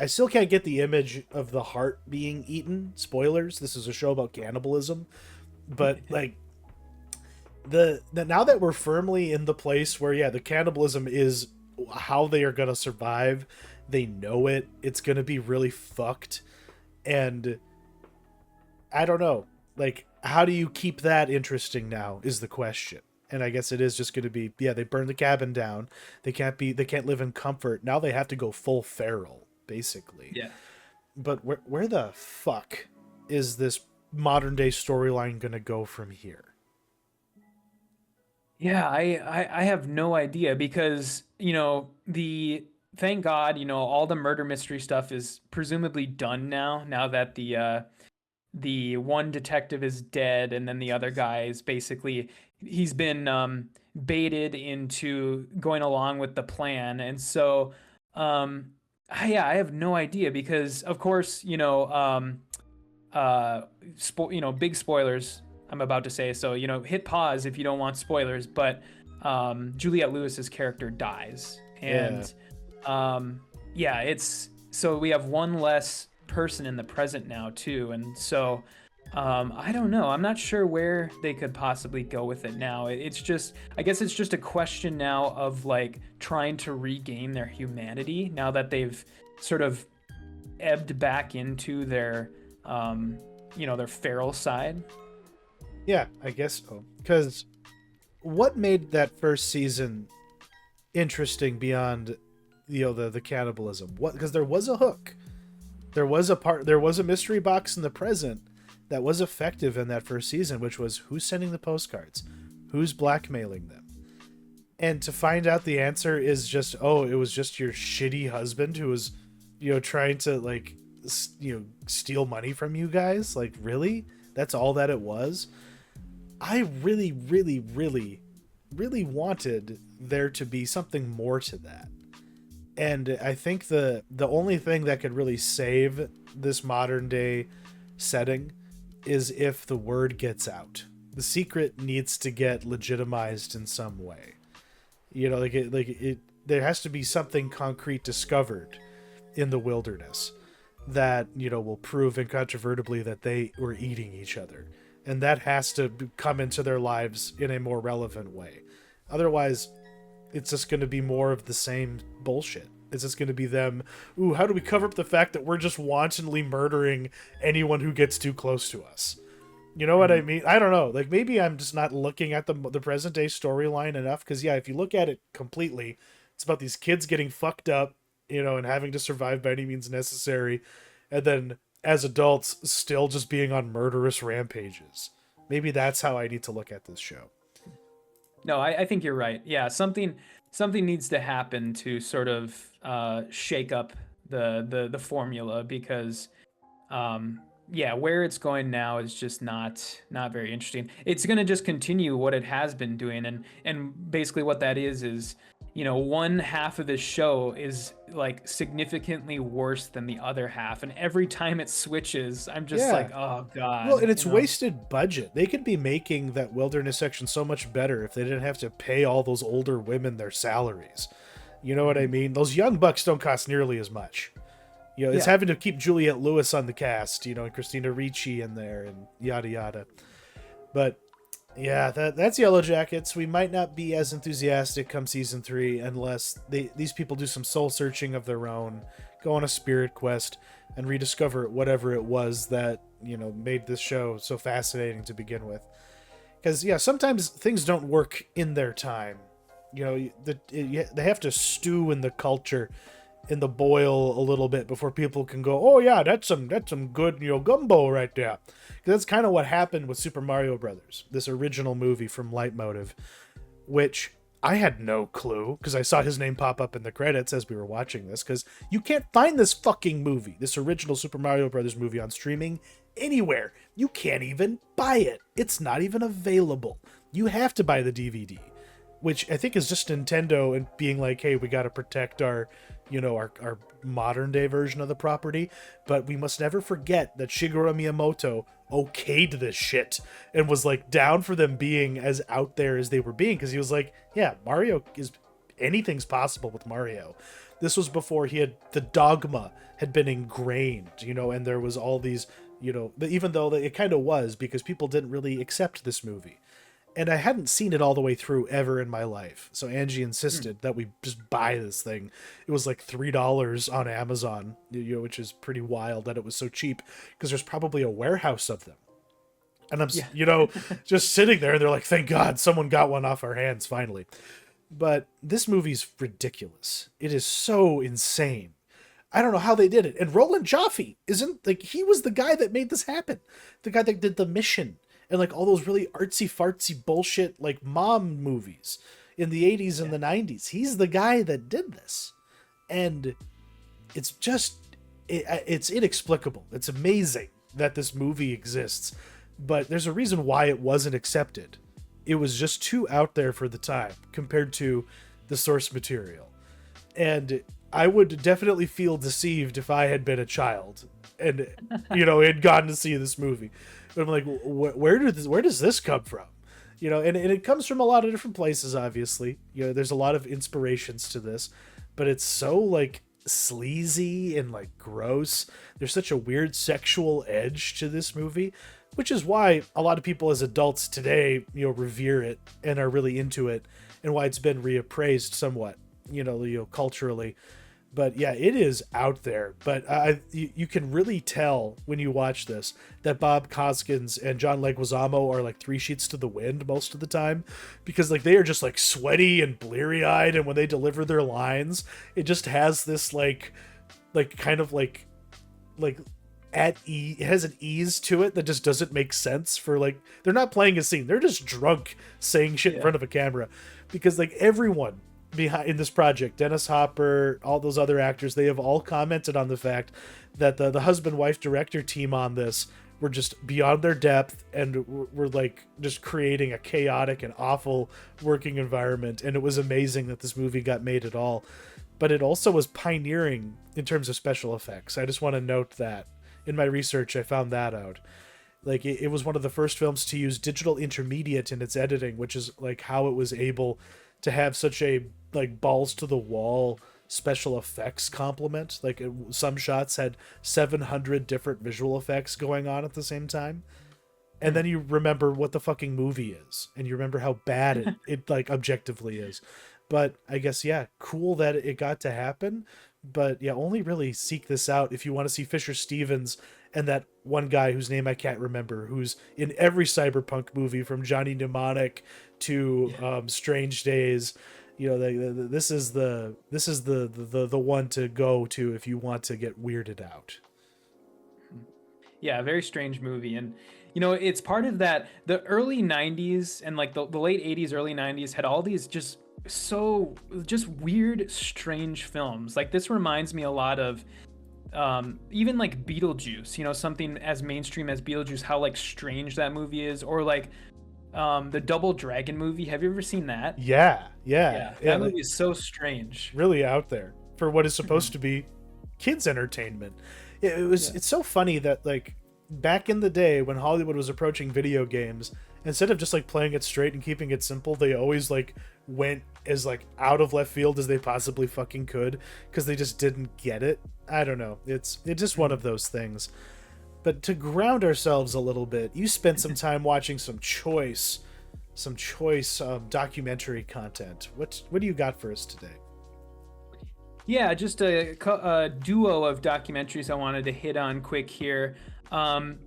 still can't get the image of the heart being eaten. Spoilers, this is a show about cannibalism, but like now that we're firmly in the place where the cannibalism is how they are going to survive, they know it's going to be really fucked, and I don't know, like, how do you keep that interesting now is the question. And I guess it is just going to be, they burn the cabin down. They can't live in comfort. Now they have to go full feral, basically. Yeah. But where the fuck is this modern day storyline going to go from here? Yeah, I have no idea, because, thank God, all the murder mystery stuff is presumably done now that the one detective is dead, and then the other guy is basically, he's been baited into going along with the plan. And so I have no idea, because of course, big spoilers I'm about to say, so hit pause if you don't want spoilers, but Juliette Lewis's character dies, and it's, so we have one less person in the present now too, and so I don't know, I'm not sure where they could possibly go with it now. It's just, I guess it's just a question now of like trying to regain their humanity now that they've sort of ebbed back into their their feral side. Yeah, I guess so. Because what made that first season interesting beyond the cannibalism? What? Because there was a hook. There was a mystery box in the present that was effective in that first season, which was who's sending the postcards, who's blackmailing them. And to find out the answer is just, it was just your shitty husband who was, trying to like, steal money from you guys. Like, really? That's all that it was? I really, really, really, really wanted there to be something more to that. And I think the only thing that could really save this modern day setting is if the word gets out. The secret needs to get legitimized in some way. There has to be something concrete discovered in the wilderness that, will prove incontrovertibly that they were eating each other. And that has to come into their lives in a more relevant way. Otherwise, it's just going to be more of the same bullshit. It's just going to be them, how do we cover up the fact that we're just wantonly murdering anyone who gets too close to us? You know what I mean? I don't know. Like, maybe I'm just not looking at the present day storyline enough. Because, if you look at it completely, it's about these kids getting fucked up, and having to survive by any means necessary. And then, as adults, still just being on murderous rampages. Maybe that's how I need to look at this show. No, I think you're right. Yeah, something needs to happen to sort of shake up the formula, because where it's going now is just not very interesting. It's going to just continue what it has been doing, and basically what that is one half of this show is like significantly worse than the other half, and every time it switches, I'm just like, oh god. Well, and it's wasted budget. They could be making that wilderness section so much better if they didn't have to pay all those older women their salaries. You know what I mean? Those young bucks don't cost nearly as much. It's having to keep Juliette Lewis on the cast, and Christina Ricci in there, and yada yada. But yeah, that's Yellowjackets. We might not be as enthusiastic come season 3 unless these people do some soul searching of their own, go on a spirit quest, and rediscover whatever it was that made this show so fascinating to begin with. Because sometimes things don't work in their time. They have to stew in the culture, in the boil a little bit before people can go, oh yeah, that's some good gumbo right there. Because that's kind of what happened with Super Mario Brothers, this original movie from Leitmotiv, which I had no clue, because I saw his name pop up in the credits as we were watching this, because you can't find this fucking movie, this original Super Mario Brothers movie, on streaming anywhere. You can't even buy it. It's not even available. You have to buy the DVD. which I think is just Nintendo and being like, hey, we got to protect our, our modern day version of the property, but we must never forget that Shigeru Miyamoto okayed this shit and was like down for them being as out there as they were being, because he was like, yeah, anything's possible with Mario. This was before the dogma had been ingrained, and there was all these, even though it kind of was, because people didn't really accept this movie. And I hadn't seen it all the way through ever in my life. So Angie insisted that we just buy this thing. It was like $3 on Amazon, which is pretty wild that it was so cheap, because there's probably a warehouse of them. And I'm, just sitting there and they're like, thank God someone got one off our hands finally. But this movie's ridiculous. It is so insane. I don't know how they did it. And Roland Joffe he was the guy that made this happen. The guy that did The Mission and like all those really artsy fartsy bullshit like mom movies in the 80s and the 90s. He's the guy that did this. And it's just, it's inexplicable. It's amazing that this movie exists, but there's a reason why it wasn't accepted. It was just too out there for the time compared to the source material. And I would definitely feel deceived if I had been a child and, had gotten to see this movie. But I'm like, where does this come from? And it comes from a lot of different places, obviously. There's a lot of inspirations to this, but it's so like sleazy and like gross. There's such a weird sexual edge to this movie, which is why a lot of people as adults today, revere it and are really into it, and why it's been reappraised somewhat, culturally. But yeah, it is out there. But you can really tell when you watch this that Bob Hoskins and John Leguizamo are like three sheets to the wind most of the time, because like they are just like sweaty and bleary eyed, and when they deliver their lines, it just has this like kind of like at ease. It has an ease to it that just doesn't make sense for like, they're not playing a scene, they're just drunk saying shit in front of a camera, because like everyone behind in this project, Dennis Hopper, all those other actors, they have all commented on the fact that the husband-wife director team on this were just beyond their depth and were like just creating a chaotic and awful working environment. And it was amazing that this movie got made at all. But it also was pioneering in terms of special effects. I just want to note that in my research, I found that out. Like it was one of the first films to use digital intermediate in its editing, which is like how it was able to have such a like balls to the wall special effects complement. Like some shots had 700 different visual effects going on at the same time. And then you remember what the fucking movie is, and you remember how bad it like objectively is. But I guess, yeah, cool that it got to happen. But yeah, only really seek this out if you want to see Fisher Stevens and that one guy whose name I can't remember, who's in every cyberpunk movie from Johnny Mnemonic to Strange Days. This is the one to go to if you want to get weirded out. Yeah, a very strange movie. And it's part of that, the early 90s and like the late 80s, early 90s had all these just weird, strange films. Like this reminds me a lot of even like Beetlejuice, something as mainstream as Beetlejuice, how like strange that movie is. Or like the Double Dragon movie. Have you ever seen that? Yeah. That movie is so strange. Really out there for what is supposed to be kids entertainment. It's so funny that like back in the day when Hollywood was approaching video games, instead of just like playing it straight and keeping it simple, they always like went as like out of left field as they possibly fucking could, because they just didn't get it. I don't know. It's just one of those things. But to ground ourselves a little bit, you spent some time watching some choice documentary content. What do you got for us today? Yeah, just a duo of documentaries I wanted to hit on quick here. And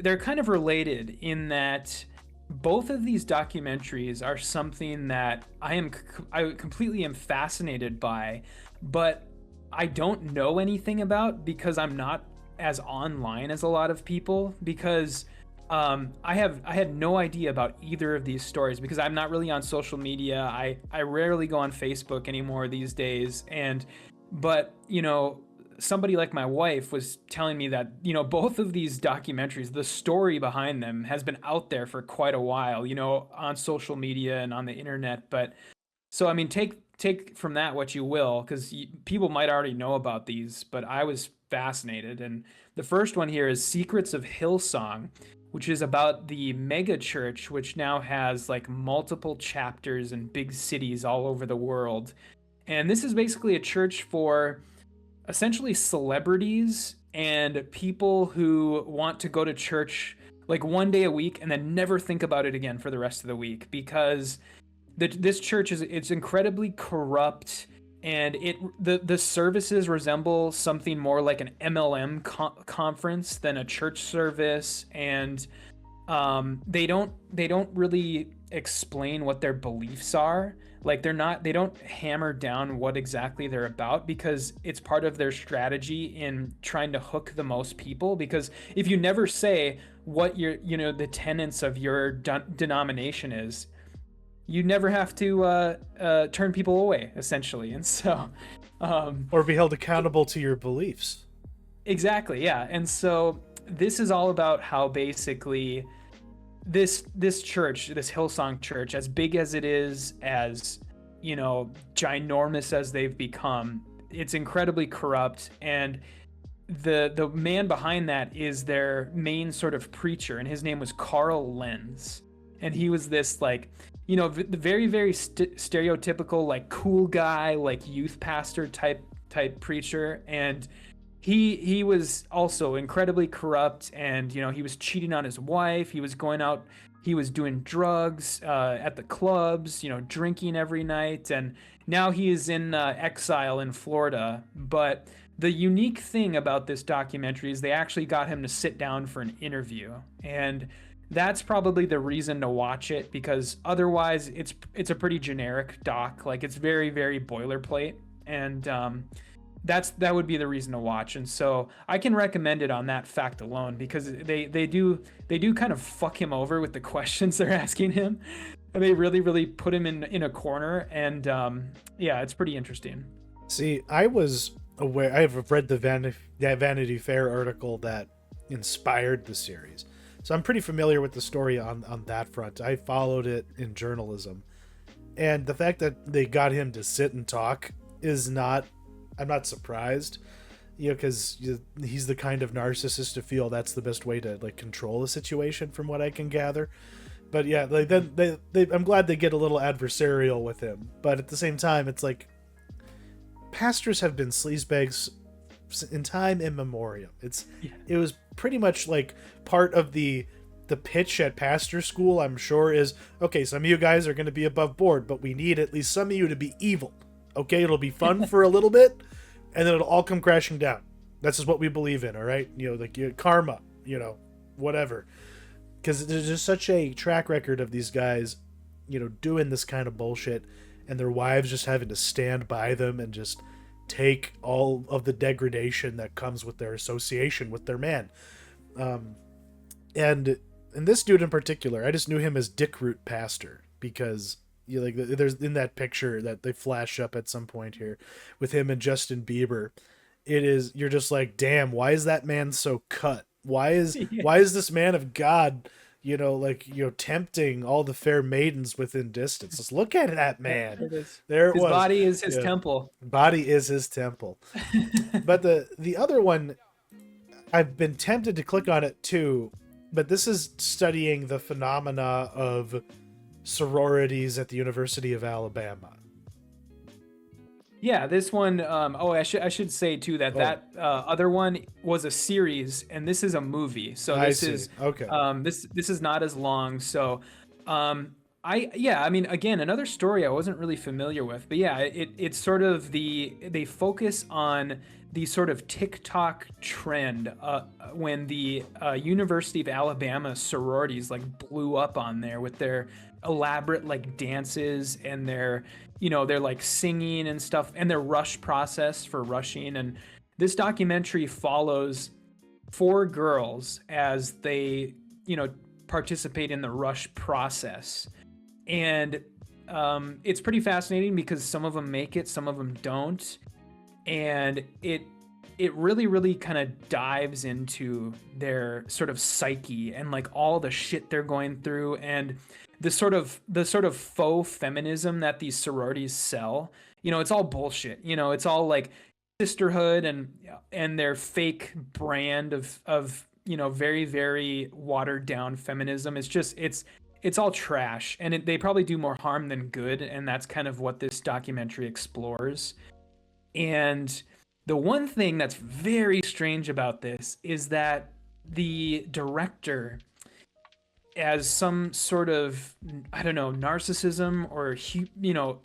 they're kind of related in that both of these documentaries are something that I completely am fascinated by, but I don't know anything about because I'm not as online as a lot of people, because I had no idea about either of these stories because I'm not really on social media. I rarely go on Facebook anymore these days. But somebody like my wife was telling me that, both of these documentaries, the story behind them has been out there for quite a while, on social media and on the internet, but So I mean, take from that what you will, because people might already know about these, but I was fascinated. And the first one here is Secrets of Hillsong, which is about the mega church, which now has like multiple chapters in big cities all over the world. And this is basically a church for essentially celebrities and people who want to go to church like one day a week and then never think about it again for the rest of the week, because this church it's incredibly corrupt, and the services resemble something more like an MLM conference than a church service, and they don't really explain what their beliefs are. Like they don't hammer down what exactly they're about, because it's part of their strategy in trying to hook the most people. Because if you never say what the tenets of your denomination is, you never have to turn people away, essentially. And so or be held accountable to your beliefs. Exactly, yeah. And so this is all about how basically this church, this Hillsong church, as big as it is, as ginormous as they've become, it's incredibly corrupt. And the man behind that is their main sort of preacher, and his name was Carl Lenz. And he was this like, the very, very stereotypical, like cool guy, like youth pastor type preacher. And he was also incredibly corrupt, and he was cheating on his wife. He was going out, he was doing drugs at the clubs, drinking every night. And now he is in exile in Florida. But the unique thing about this documentary is they actually got him to sit down for an interview, and that's probably the reason to watch it, because otherwise it's a pretty generic doc. Like, it's very, very boilerplate, and that would be the reason to watch. And so I can recommend it on that fact alone, because they do kind of fuck him over with the questions they're asking him, and they really, really put him in a corner. And yeah, it's pretty interesting. See, I was aware, I've read the Vanity Fair article that inspired the series, so I'm pretty familiar with the story on that front. I followed it in journalism, and the fact that they got him to sit and talk I'm not surprised, because he's the kind of narcissist to feel that's the best way to like control a situation, from what I can gather. But yeah, like then I'm glad they get a little adversarial with him, but at the same time, it's like pastors have been sleazebags in time immemorial. It was pretty much like part of the pitch at pastor school, I'm sure, is, okay, some of you guys are going to be above board, but we need at least some of you to be evil. Okay, it'll be fun for a little bit, and then it'll all come crashing down. That's just what we believe in, all right? Like karma, whatever. Because there's just such a track record of these guys, doing this kind of bullshit, and their wives just having to stand by them and just take all of the degradation that comes with their association with their man. And this dude in particular, I just knew him as Dick Root Pastor, because there's in that picture that they flash up at some point here with him and Justin Bieber. You're just like, damn, why is that man so cut? Why is this man of God, tempting all the fair maidens within distance? Just look at that man. There it was. His body is his temple. Body is his temple. But the other one, I've been tempted to click on it too, but this is studying the phenomena of sororities at the University of Alabama. Yeah, this one. I should say too that other one was a series, and this is a movie. So this is okay. This is not as long. So, I mean, again, another story I wasn't really familiar with, but yeah, it's sort of they focus on the sort of TikTok trend when the University of Alabama sororities like blew up on there with their elaborate like dances and their they're like singing and stuff, and their rush process for rushing. And this documentary follows 4 girls as they participate in the rush process. And it's pretty fascinating, because some of them make it, some of them don't, and it really, really kind of dives into their sort of psyche and like all the shit they're going through. And the sort of faux feminism that these sororities sell. It's all bullshit. It's all like sisterhood and their fake brand of very, very watered down feminism. It's all trash, and they probably do more harm than good, and that's kind of what this documentary explores. And the one thing that's very strange about this is that the director, as some sort of, I don't know, narcissism or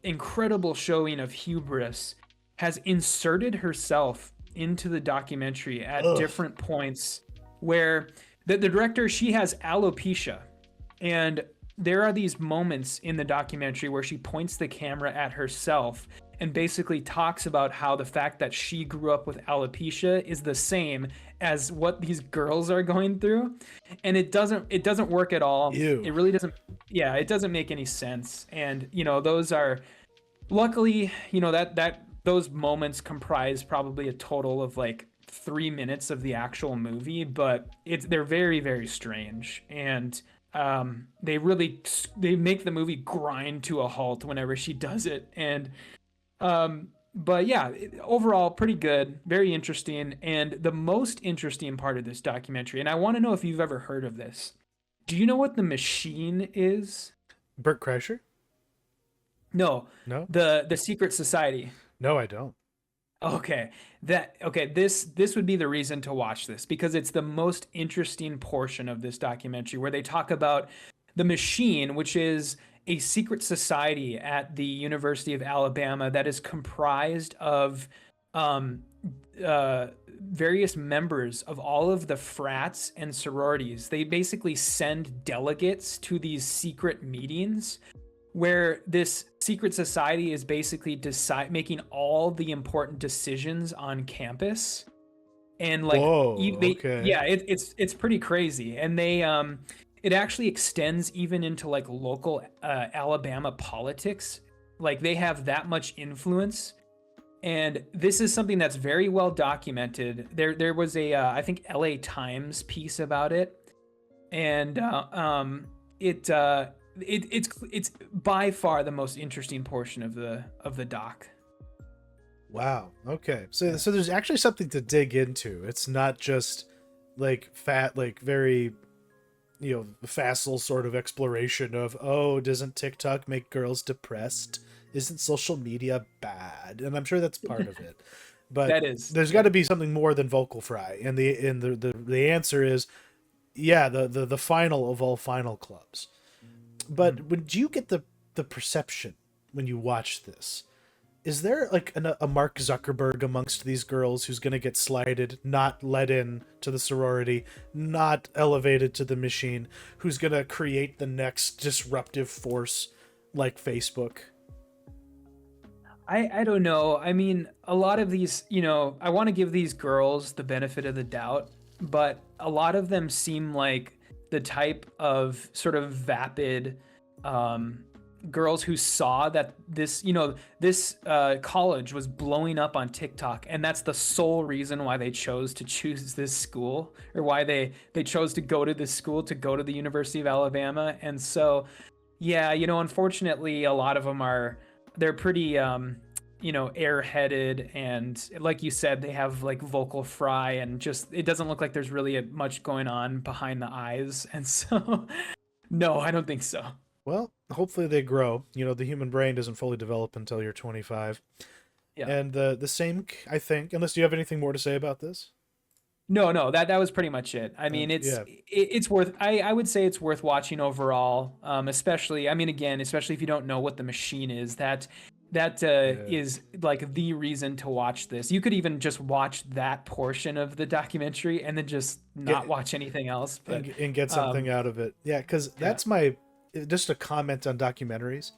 incredible showing of hubris, has inserted herself into the documentary at different points where the director, she has alopecia, and there are these moments in the documentary where she points the camera at herself and basically talks about how the fact that she grew up with alopecia is the same as what these girls are going through, and it doesn't work at all. Ew. It really doesn't. Yeah, it doesn't make any sense. And those are, luckily, that those moments comprise probably a total of like 3 minutes of the actual movie, but they're very, very strange, and they make the movie grind to a halt whenever she does it. And but yeah, overall pretty good, very interesting. And the most interesting part of this documentary, and I want to know if you've ever heard of this. Do you know what the machine is? Bert Kreischer? No. The secret society. No, I don't. Okay. This would be the reason to watch this, because it's the most interesting portion of this documentary, where they talk about the machine, which is a secret society at the University of Alabama that is comprised of various members of all of the frats and sororities. They basically send delegates to these secret meetings where this secret society is basically making all the important decisions on campus. And like, whoa, okay. Yeah, it's pretty crazy. And they it actually extends even into like local Alabama politics. Like, they have that much influence. And this is something that's very well documented. There was a I think LA Times piece about it, and it's by far the most interesting portion of the doc. Wow. Okay. So there's actually something to dig into. It's not just like very, facile sort of exploration of, oh, doesn't TikTok make girls depressed? Isn't social media bad? And I'm sure that's part of it. But there's got to be something more than vocal fry. And the answer is, yeah, the final of all final clubs. But do you get the perception when you watch this? Is there like a Mark Zuckerberg amongst these girls who's going to get slighted, not let in to the sorority, not elevated to the machine, who's going to create the next disruptive force like Facebook? I don't know. I mean, a lot of these, I want to give these girls the benefit of the doubt, but a lot of them seem like the type of sort of vapid girls who saw that this college was blowing up on TikTok, and that's the sole reason why they chose to choose this school, or why they chose to go to this school, to go to the University of Alabama. And so, yeah, unfortunately, a lot of them they're pretty airheaded, and like you said, they have like vocal fry, and just, it doesn't look like there's really much going on behind the eyes. And so no, I don't think so. Well, hopefully they grow. The human brain doesn't fully develop until you're 25. Yeah. And the same, I think, unless you have anything more to say about this? No, that was pretty much it. I mean, it's worth, I would say it's worth watching overall, especially if you don't know what the machine is, that is like the reason to watch this. You could even just watch that portion of the documentary and then just not watch anything else, but and get something out of it. Yeah, because that's just a comment on documentaries.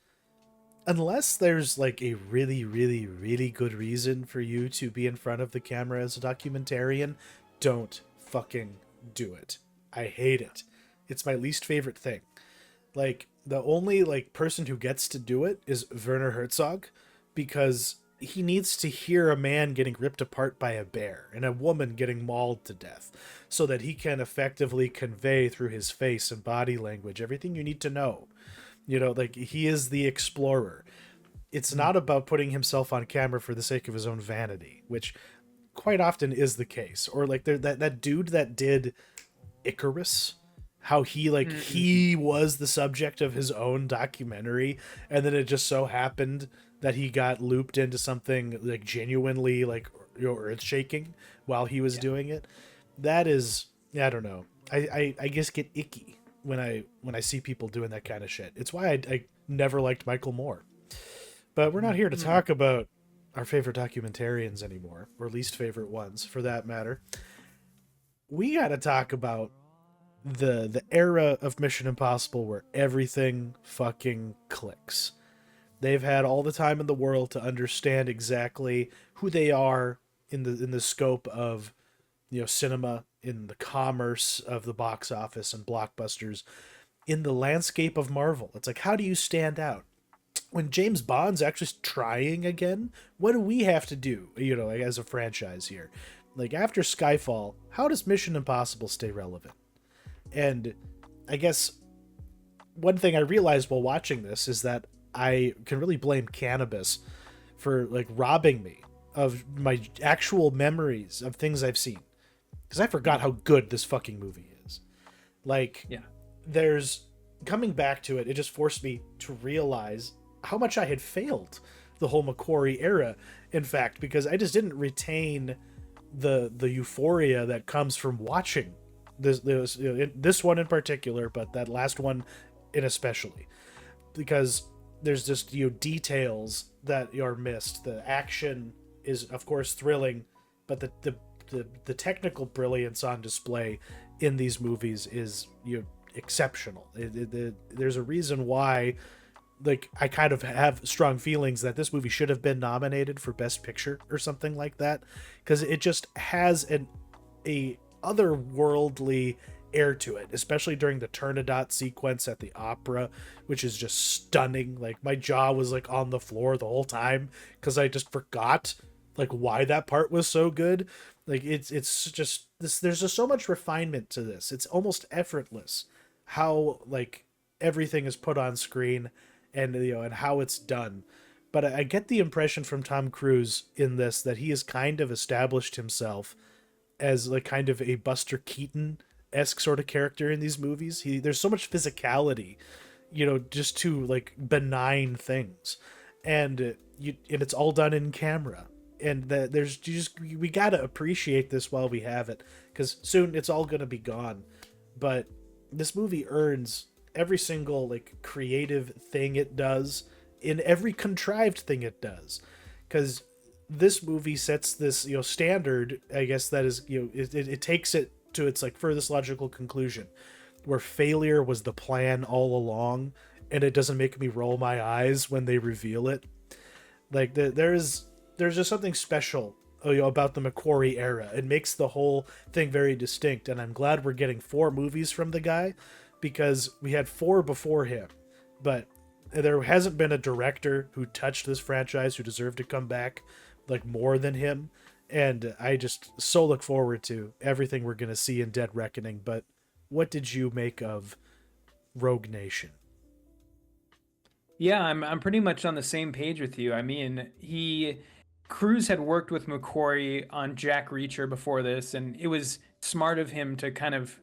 Unless there's like a really, really, really good reason for you to be in front of the camera as a documentarian, don't fucking do it. I hate it. It's my least favorite thing. Like, the only person who gets to do it is Werner Herzog, because he needs to hear a man getting ripped apart by a bear and a woman getting mauled to death, so that he can effectively convey through his face and body language everything you need to know. You know, like he is the explorer. It's not about putting himself on camera for the sake of his own vanity, which quite often is the case. Or like that dude that did Icarus, how he like he was the subject of his own documentary, and then it just so happened that he got looped into something like genuinely like, you know, earth shaking while he was doing it. That is, I don't know. I just get icky when I see people doing that kind of shit. It's why I never liked Michael Moore. But we're not here to talk about our favorite documentarians anymore, or least favorite ones for that matter. We got to talk about the era of Mission Impossible where everything fucking clicks. They've had all the time in the world to understand exactly who they are in the scope of, you know, cinema, in the commerce of the box office and blockbusters, in the landscape of Marvel. It's like, how do you stand out? When James Bond's actually trying again, what do we have to do, you know, like, as a franchise here? Like, after Skyfall, how does Mission Impossible stay relevant? And I guess one thing I realized while watching this is that I can really blame cannabis for, like, robbing me of my actual memories of things I've seen. Because I forgot how good this fucking movie is. Like, there's... Coming back to it, it just forced me to realize how much I had failed the whole McQuarrie era, in fact, because I just didn't retain the euphoria that comes from watching this one in particular, but that last one in especially, because there's just, you know, details that are missed. The action is, of course, thrilling, but the technical brilliance on display in these movies is, you know, exceptional. There's a reason why, like, I kind of have strong feelings that this movie should have been nominated for Best Picture or something like that, because it just has a otherworldly air to it, especially during the Turandot sequence at the opera, which is just stunning. Like, my jaw was like on the floor the whole time because I just forgot like why that part was so good. Like, it's just this, there's just so much refinement to this. It's almost effortless how, like, everything is put on screen, and, you know, and how it's done. But I get the impression from Tom Cruise in this that he has kind of established himself as, like, kind of a Buster Keaton-esque sort of character in these movies. There's so much physicality, you know, just to, like, benign things, and it's all done in camera. And we gotta appreciate this while we have it, because soon it's all gonna be gone. But this movie earns every single, like, creative thing it does in every contrived thing it does, because this movie sets this, you know, standard, I guess, that is, you know, it takes it to its, like, furthest logical conclusion, where failure was the plan all along, and it doesn't make me roll my eyes when they reveal it. Like, there's just something special, you know, about the McQuarrie era. It makes the whole thing very distinct, and I'm glad we're getting 4 movies from the guy, because we had 4 before him, but there hasn't been a director who touched this franchise who deserved to come back, like, more than him. And I just so look forward to everything we're going to see in Dead Reckoning. But what did you make of Rogue Nation? Yeah, I'm pretty much on the same page with you. I mean, Cruise had worked with McQuarrie on Jack Reacher before this, and it was smart of him to kind of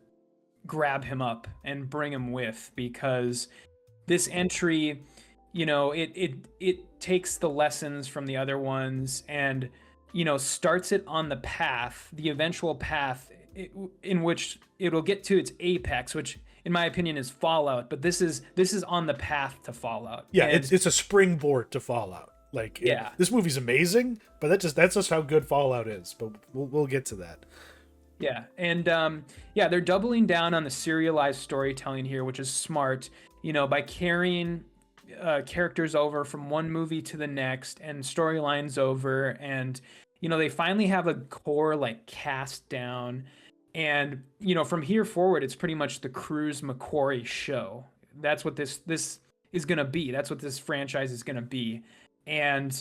grab him up and bring him with, because this entry, you know, it takes the lessons from the other ones and, you know, starts it on the path, the eventual path in which it'll get to its apex, which in my opinion is Fallout, but this is on the path to Fallout. Yeah, and it's a springboard to Fallout. Like, yeah, this movie's amazing, but that's just how good Fallout is. But we'll get to that. Yeah, and yeah, they're doubling down on the serialized storytelling here, which is smart. You know, by carrying characters over from one movie to the next and storylines over, and, you know, they finally have a core, like, cast down. And, you know, from here forward, it's pretty much the Cruise McQuarrie show. That's what this is gonna be. That's what this franchise is gonna be. And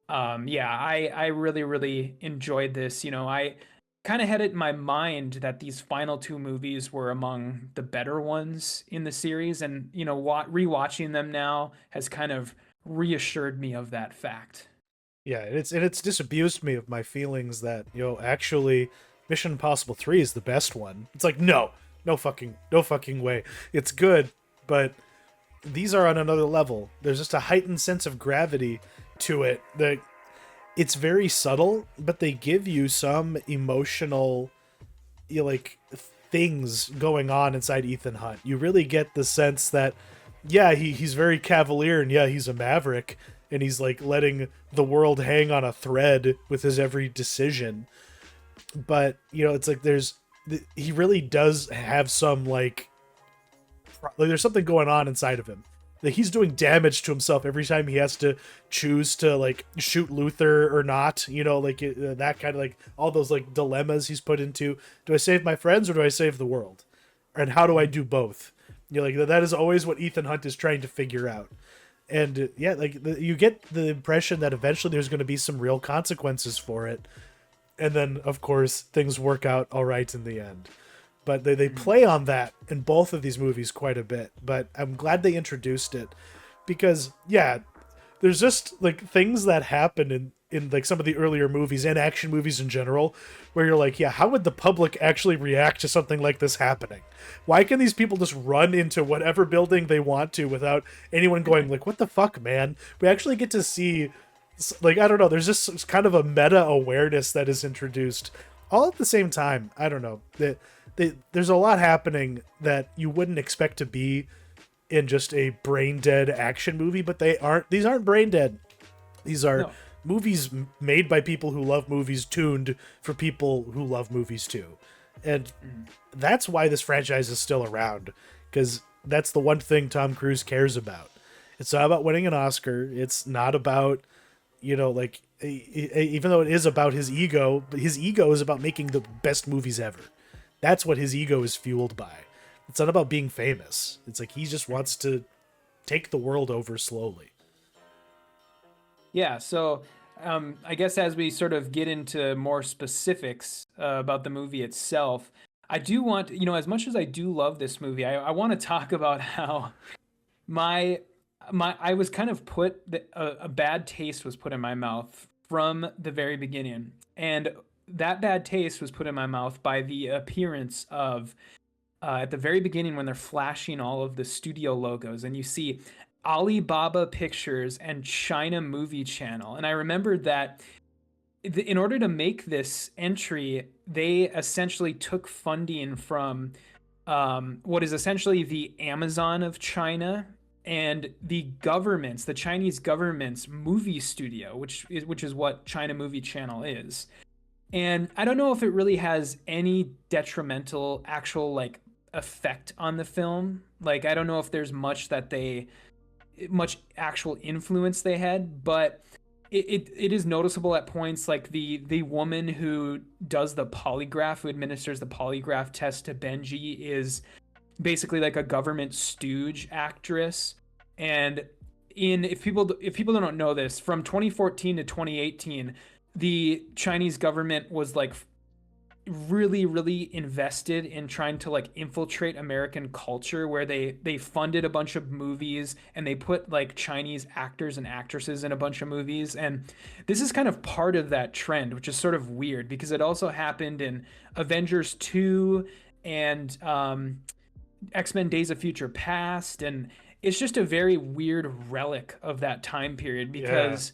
yeah, I really, really enjoyed this. You know, I kind of had it in my mind that these final two movies were among the better ones in the series, and rewatching them now has kind of reassured me of that fact. Yeah, it's disabused me of my feelings that, actually Mission Impossible 3 is the best one. It's like, no fucking way. It's good, but these are on another level. There's just a heightened sense of gravity to it that it's very subtle, but they give you some emotional things going on inside Ethan Hunt. You really get the sense that, yeah, he's very cavalier, and yeah, he's a maverick, and he's like letting the world hang on a thread with his every decision. But it's like he really does have some like there's something going on inside of him. Like, he's doing damage to himself every time he has to choose to like shoot Luther or not. That kind of like all those like dilemmas he's put into. Do I save my friends or do I save the world? And how do I do both? That is always what Ethan Hunt is trying to figure out. And yeah, you get the impression that eventually there's going to be some real consequences for it. And then, of course, things work out all right in the end. But they play on that in both of these movies quite a bit. But I'm glad they introduced it because, yeah, there's just like things that happen in like some of the earlier movies and action movies in general where you're like, yeah, how would the public actually react to something like this happening? Why can these people just run into whatever building they want to without anyone going like, what the fuck, man? We actually get to see, like, I don't know, there's just kind of a meta awareness that is introduced all at the same time. I don't know. There's a lot happening that you wouldn't expect to be in just a brain dead action movie, but these aren't brain dead. These are movies made by people who love movies, tuned for people who love movies too. And that's why this franchise is still around, because that's the one thing Tom Cruise cares about. It's not about winning an Oscar. It's not about, even though it is about his ego, but his ego is about making the best movies ever. That's what his ego is fueled by. It's not about being famous. It's like he just wants to take the world over slowly. Yeah, so I guess as we sort of get into more specifics about the movie itself, I do want, as much as I do love this movie, I want to talk about how I was kind of a bad taste was put in my mouth from the very beginning. And that bad taste was put in my mouth by the appearance of, at the very beginning when they're flashing all of the studio logos and you see Alibaba Pictures and China Movie Channel. And I remembered that in order to make this entry, they essentially took funding from what is essentially the Amazon of China and the Chinese government's movie studio, which is what China Movie Channel is. And I don't know if it really has any detrimental actual like effect on the film. Like, I don't know if there's much actual influence they had, but it is noticeable at points. Like the woman who does the polygraph, who administers the polygraph test to Benji, is basically like a government stooge actress. And if people don't know this, from 2014 to 2018, the Chinese government was like really, really invested in trying to like infiltrate American culture, where they funded a bunch of movies and they put like Chinese actors and actresses in a bunch of movies. And this is kind of part of that trend, which is sort of weird because it also happened in Avengers 2 and X-Men Days of Future Past. And it's just a very weird relic of that time period because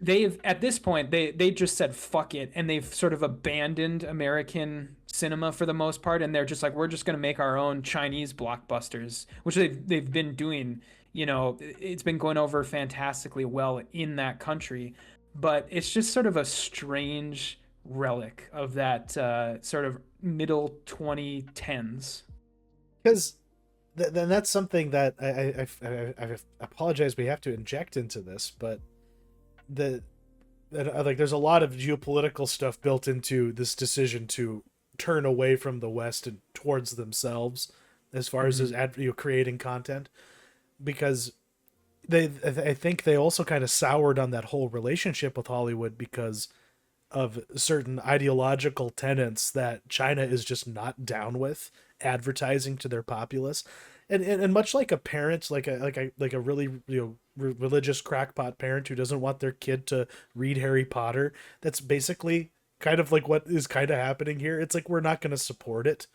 they've, at this point, they just said fuck it, and they've sort of abandoned American cinema for the most part, and they're just like, we're just going to make our own Chinese blockbusters, which they've been doing. It's been going over fantastically well in that country, but it's just sort of a strange relic of that sort of middle 2010s. Because then that's something that I apologize we have to inject into this, but there's a lot of geopolitical stuff built into this decision to turn away from the West and towards themselves as far as creating content, because I think they also kind of soured on that whole relationship with Hollywood because of certain ideological tenets that China is just not down with advertising to their populace. And much like a parent, like a really, religious crackpot parent who doesn't want their kid to read Harry Potter, that's basically kind of like what is kind of happening here. It's like, we're not going to support it.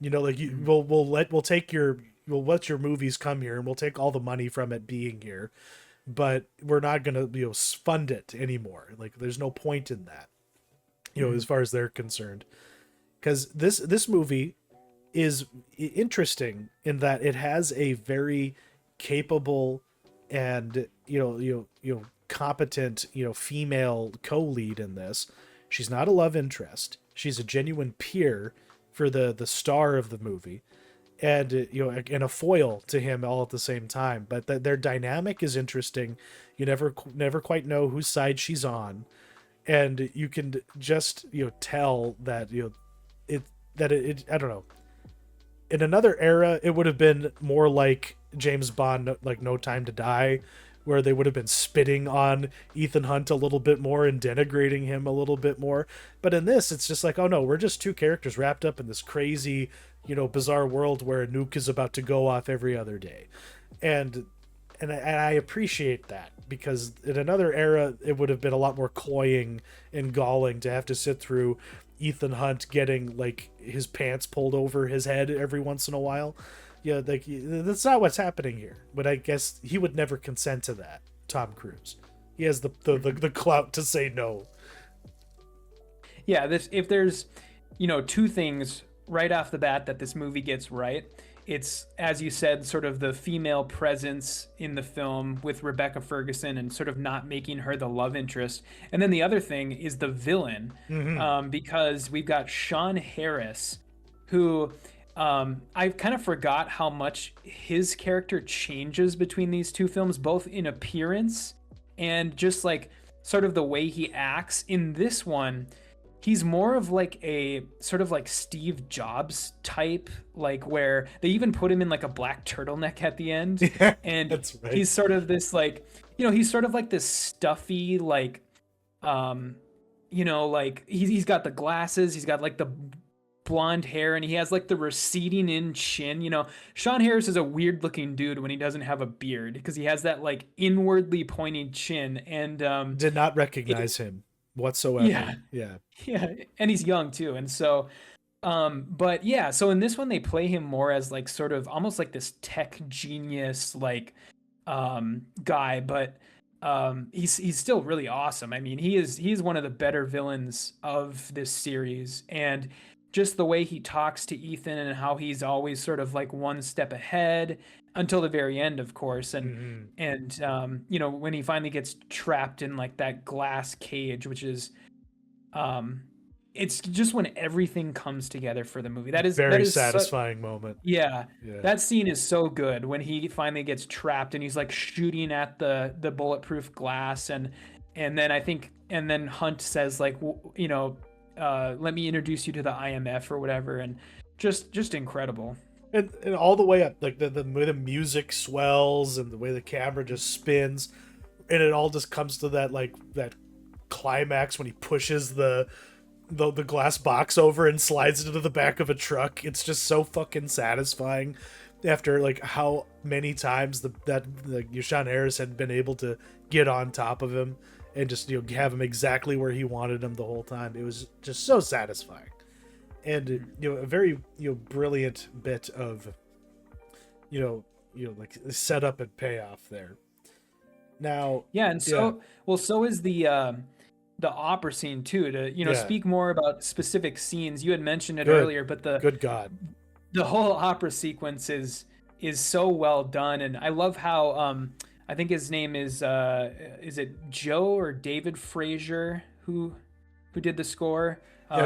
Like we'll let your movies come here and we'll take all the money from it being here, but we're not going to fund it anymore. Like, there's no point in that, as far as they're concerned. Because this movie is interesting in that it has a very capable and competent female co-lead in this. She's not a love interest. She's a genuine peer for the star of the movie, and and a foil to him all at the same time. But their dynamic is interesting. You never quite know whose side she's on, and you can just tell that it I don't know. In another era, it would have been more like James Bond, like No Time to Die, where they would have been spitting on Ethan Hunt a little bit more and denigrating him a little bit more. But in this, it's just like, oh no, we're just two characters wrapped up in this crazy, bizarre world where a nuke is about to go off every other day. And I appreciate that, because in another era, it would have been a lot more cloying and galling to have to sit through Ethan Hunt getting like his pants pulled over his head every once in a while. Like, that's not what's happening here. But I guess he would never consent to that, Tom Cruise. He has the clout to say no. Yeah, if there's, two things right off the bat that this movie gets right, it's, as you said, sort of the female presence in the film with Rebecca Ferguson and sort of not making her the love interest. And then the other thing is the villain, because we've got Sean Harris, who I kind of forgot how much his character changes between these two films, both in appearance and just like sort of the way he acts. In this one, he's more of like a sort of like Steve Jobs type, like where they even put him in like a black turtleneck at the end. Yeah, and that's right. He's sort of this like, he's sort of like this stuffy, like, like he's got the glasses, he's got like the blonde hair, and he has like the receding in chin. Sean Harris is a weird looking dude when he doesn't have a beard, because he has that like inwardly pointing chin. And did not recognize him whatsoever. Yeah And he's young too. And so but yeah, so in this one they play him more as like sort of almost like this tech genius like guy, but he's still really awesome. I mean, he's one of the better villains of this series, and just the way he talks to Ethan and how he's always sort of like one step ahead until the very end, of course. And when he finally gets trapped in like that glass cage, which is it's just when everything comes together for the movie. That is satisfying moment. Yeah. That scene is so good when he finally gets trapped and he's like shooting at the bulletproof glass, and then Hunt says like, let me introduce you to the IMF or whatever, and just incredible. And all the way up, like the way the music swells and the way the camera just spins, and it all just comes to that like that climax when he pushes the glass box over and slides it into the back of a truck. It's just so fucking satisfying after like how many times that Sean Harris had been able to get on top of him and just have him exactly where he wanted him the whole time. It was just so satisfying, and a very brilliant bit of like setup and payoff there. Now, and so is the opera scene too. To speak more about specific scenes, you had mentioned it earlier, but good God, the whole opera sequence is so well done, and I love how I think his name is it Joe or David Fraser who did the score?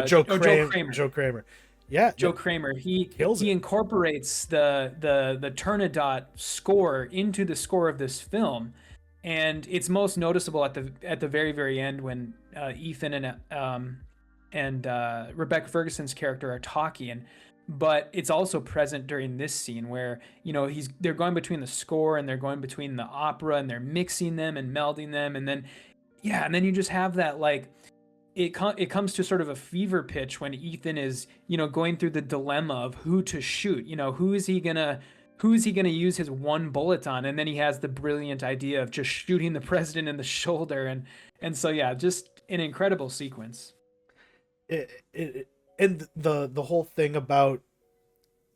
Joe Kramer. Joe Kramer. Yeah, Joe Kramer. He incorporates the Turandot score into the score of this film, and it's most noticeable at the very, very end when Ethan and Rebecca Ferguson's character are talking. But it's also present during this scene where they're going between the score and they're going between the opera, and they're mixing them and melding them, and then you just have that like it comes to sort of a fever pitch when Ethan is, going through the dilemma of who to shoot. Who is he gonna use his one bullet on? And then he has the brilliant idea of just shooting the president in the shoulder. And so, yeah, just an incredible sequence. And the whole thing about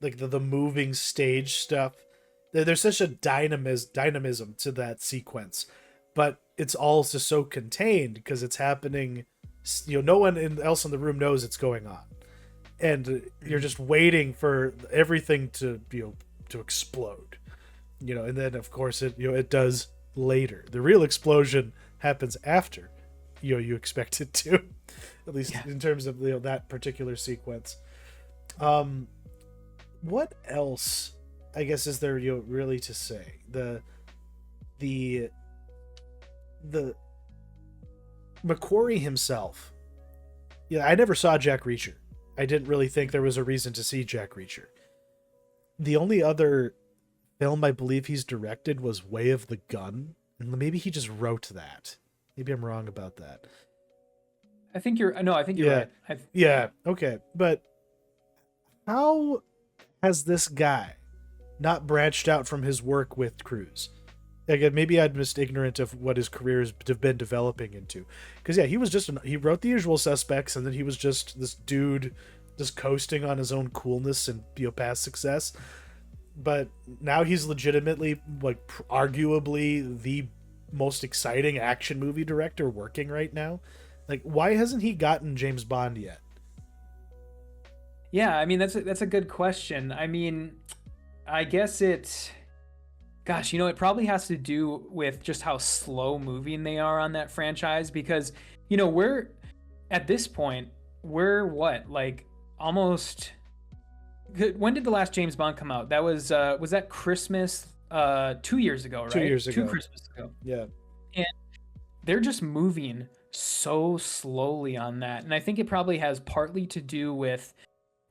like the moving stage stuff, there's such a dynamism to that sequence, but it's all just so contained because it's happening. No one else in the room knows it's going on, and you're just waiting for everything to to explode, and then of course it does later. The real explosion happens after you expect it to, at least in terms of that particular sequence. What else I guess is there really to say? The McQuarrie himself. Yeah, I never saw Jack Reacher. I didn't really think there was a reason to see Jack Reacher. The only other film I believe he's directed was Way of the Gun, and maybe he just wrote that. Maybe I'm wrong about that. I think you're right. Yeah, okay. But how has this guy not branched out from his work with Cruise? Again, maybe I'm just ignorant of what his career has been developing into. Because, he was he wrote The Usual Suspects, and then he was just this dude just coasting on his own coolness and past success. But now he's legitimately, like, arguably the most exciting action movie director working right now. Like, why hasn't he gotten James Bond yet? Yeah, I mean, that's a good question. I mean, I guess it probably has to do with just how slow moving they are on that franchise, because, we're at this point, almost, when did the last James Bond come out? That was that Christmas 2 years ago, right? 2 years ago. 2 Christmas ago. Yeah. And they're just moving so slowly on that. And I think it probably has partly to do with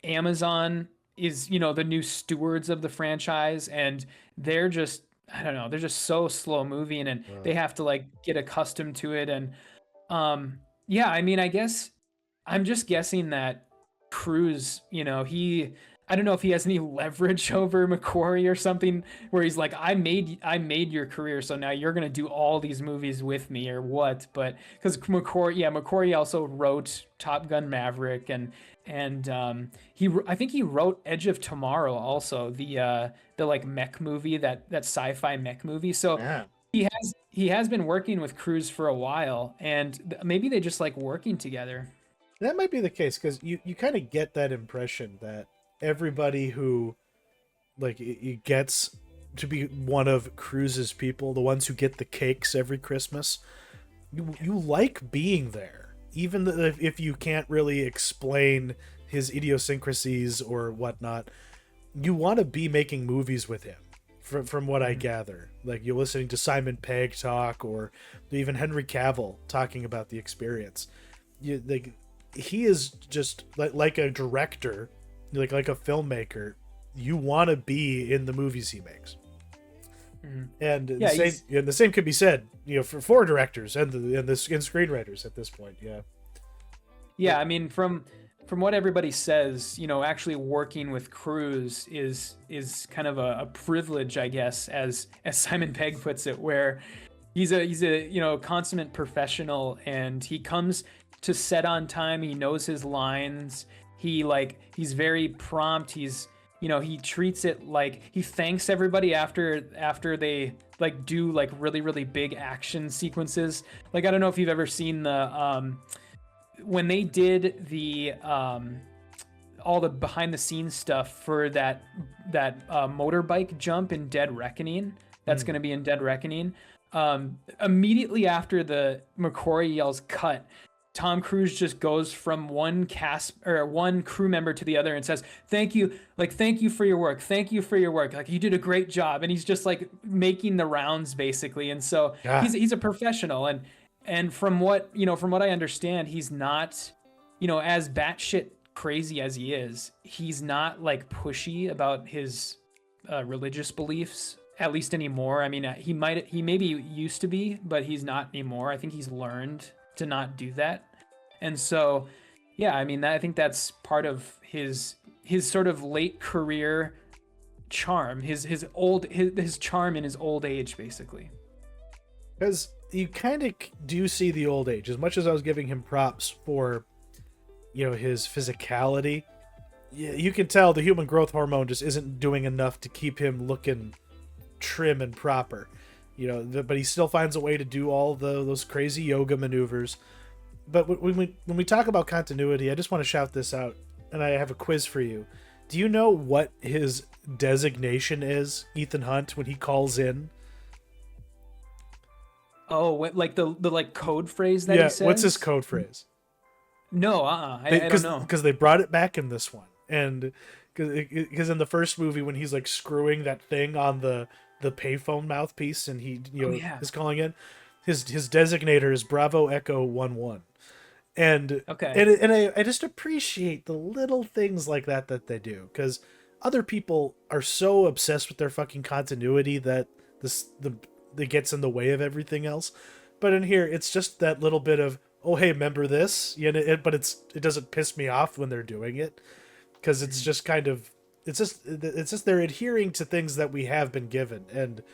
Amazon is, the new stewards of the franchise, and they're just, I don't know, they're just so slow moving, and they have to get accustomed to it. And I mean, I guess I'm just guessing that Cruise, I don't know if he has any leverage over McQuarrie or something, where he's like, I made your career, so now you're gonna do all these movies with me, or what? But because McQuarrie also wrote Top Gun Maverick, and I think he wrote Edge of Tomorrow also, the mech movie, that sci-fi mech movie. So he has been working with Cruise for a while, and maybe they just like working together. That might be the case, because you kind of get that impression that everybody who it gets to be one of Cruise's people, the ones who get the cakes every Christmas, you like being there, even if you can't really explain his idiosyncrasies or whatnot. You want to be making movies with him, from what I gather. Like, you're listening to Simon Pegg talk, or even Henry Cavill talking about the experience. He is just like a director, like a filmmaker. You want to be in the movies he makes. And the same could be said, for directors and screenwriters at this point. I mean, from what everybody says, actually working with Cruise is kind of a privilege, I guess, as Simon Pegg puts it, where he's a consummate professional, and he comes to set on time. He knows his lines. He's very prompt. He treats it like he thanks everybody after they do really, really big action sequences. I don't know if you've ever seen the when they did the all the behind the scenes stuff for that motorbike jump in Dead Reckoning. That's going to be in Dead Reckoning. Immediately after the McQuarrie yells cut, Tom Cruise just goes from one crew member to the other and says, thank you for your work. Thank you for your work. You did a great job. And he's just making the rounds basically. And so he's a professional. And from what I understand, he's not, as batshit crazy as he is, he's not pushy about his religious beliefs, at least anymore. I mean, he maybe used to be, but he's not anymore. I think he's learned to not do that. And so, yeah, I mean, I think that's part of his sort of late career charm, his charm in his old age, basically. Because you kind of do see the old age. As much as I was giving him props for, his physicality, you can tell the human growth hormone just isn't doing enough to keep him looking trim and proper. But he still finds a way to do all those crazy yoga maneuvers. But when we talk about continuity, I just want to shout this out, and I have a quiz for you. Do you know what his designation is, Ethan Hunt, when he calls in? Oh, what, like the like code phrase that he says? What's his code phrase? No, I don't know. Because they brought it back in this one, and because in the first movie when he's like screwing that thing on the payphone mouthpiece and he is calling in, his designator is Bravo Echo 11. And okay, and I just appreciate the little things like that they do, because other people are so obsessed with their fucking continuity that that gets in the way of everything else. But in here, it's just that little bit of, oh hey, remember this? But it doesn't piss me off when they're doing it, because it's just kind of it's just they're adhering to things that we have been given, and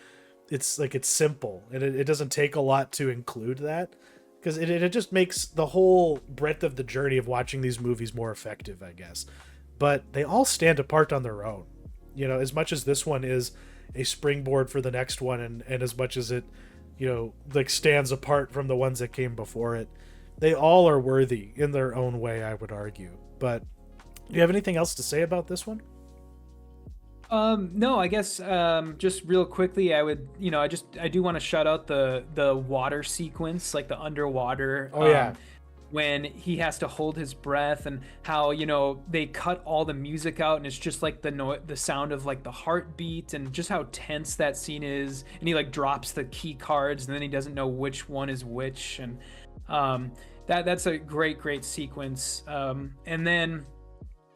it's simple, and it doesn't take a lot to include that. Because it just makes the whole breadth of the journey of watching these movies more effective, I guess. But they all stand apart on their own. As much as this one is a springboard for the next one, and as much as it, stands apart from the ones that came before it, they all are worthy in their own way, I would argue. But do you have anything else to say about this one? No, I guess just real quickly, I would, I do want to shout out the water sequence, like the underwater. Oh yeah. When he has to hold his breath, and how they cut all the music out, and it's just like the sound of like the heartbeat, and just how tense that scene is. And he like drops the key cards, and then he doesn't know which one is which, and that's a great sequence. And then,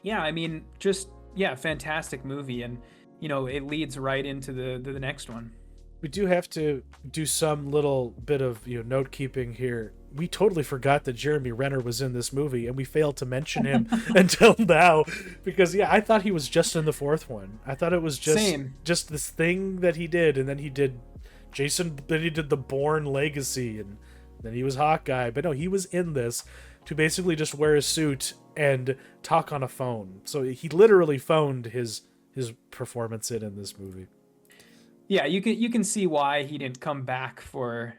yeah, I mean, just. Yeah, fantastic movie, and it leads right into the next one. We do have to do some little bit of note keeping here. We totally forgot that Jeremy Renner was in this movie, and we failed to mention him until now, because I thought he was just in the fourth one. I thought it was just this thing that he did, and then he did then he did the Bourne Legacy, and then he was Hawkeye. But no, he was in this to basically just wear a suit and talk on a phone. So he literally phoned his performance in this movie. Yeah, you can see why he didn't come back for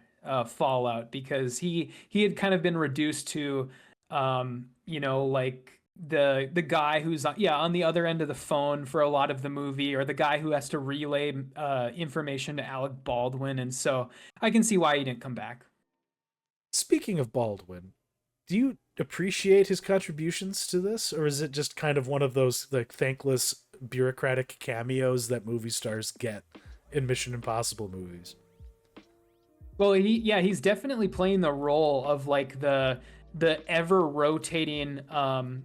Fallout, because he had kind of been reduced to like the guy who's on the other end of the phone for a lot of the movie, or the guy who has to relay information to Alec Baldwin, and so I can see why he didn't come back. Speaking of Baldwin, do you appreciate his contributions to this, or is it just kind of one of those like thankless bureaucratic cameos that movie stars get in Mission Impossible movies? Well, he's definitely playing the role of like the ever rotating actor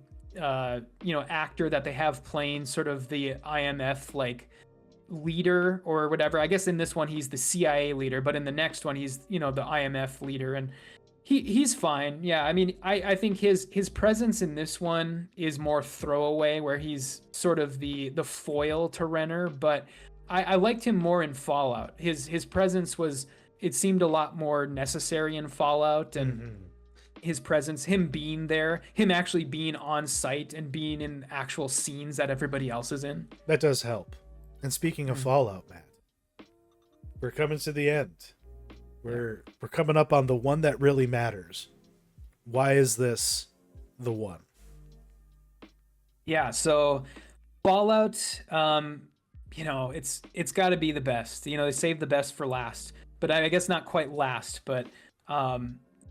that they have playing sort of the IMF like leader or whatever. I guess in this one he's the CIA leader, but in the next one he's the IMF leader, and he's fine. Yeah, I mean, I think his presence in this one is more throwaway, where he's sort of the foil to Renner, but I liked him more in Fallout. His presence it seemed a lot more necessary in Fallout, and his presence, him being there, him actually being on site and being in actual scenes that everybody else is in. That does help. And speaking of Fallout, Matt, we're coming to the end. We're coming up on the one that really matters. Why is this the one? Yeah, so Fallout, it's got to be the best. They saved the best for last, but I guess not quite last. But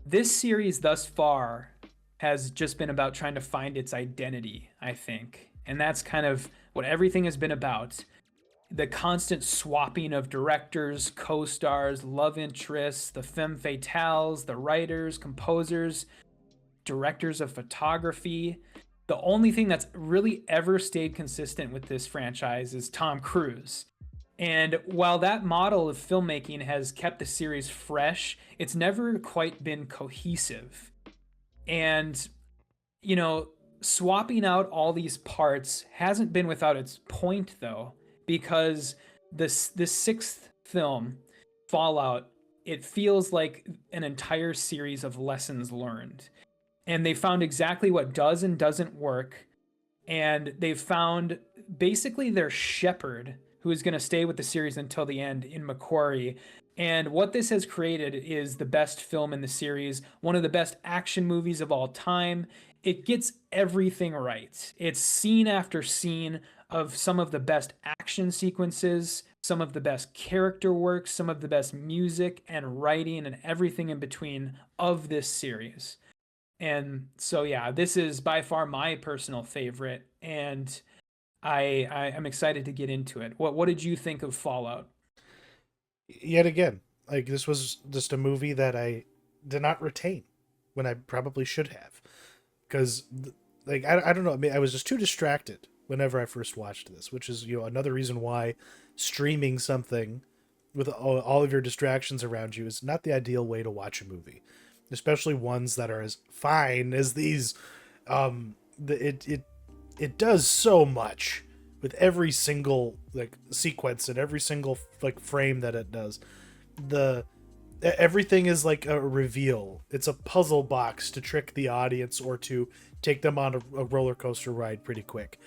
this series thus far has just been about trying to find its identity, I think, and that's kind of what everything has been about. The constant swapping of directors, co-stars, love interests, the femme fatales, the writers, composers, directors of photography. The only thing that's really ever stayed consistent with this franchise is Tom Cruise. And while that model of filmmaking has kept the series fresh, it's never quite been cohesive. And, you know, swapping out all these parts hasn't been without its point, though, because this sixth film, Fallout, it feels like an entire series of lessons learned. And they found exactly what does and doesn't work. And they've found basically their shepherd, who is going to stay with the series until the end, in McQuarrie. And what this has created is the best film in the series, one of the best action movies of all time. It gets everything right. It's scene after scene of some of the best action sequences, some of the best character work, some of the best music and writing and everything in between of this series. And so, yeah, this is by far my personal favorite, and I'm excited to get into it. What did you think of Fallout? Yet again, like, this was just a movie that I did not retain when I probably should have, because like I don't know, I mean, I was just too distracted whenever I first watched this, which is, you know, another reason why streaming something with all of your distractions around you is not the ideal way to watch a movie, especially ones that are as fine as these. It does so much with every single like sequence and every single like frame that it does. Everything is like a reveal. It's a puzzle box to trick the audience or to take them on a roller coaster ride pretty quick.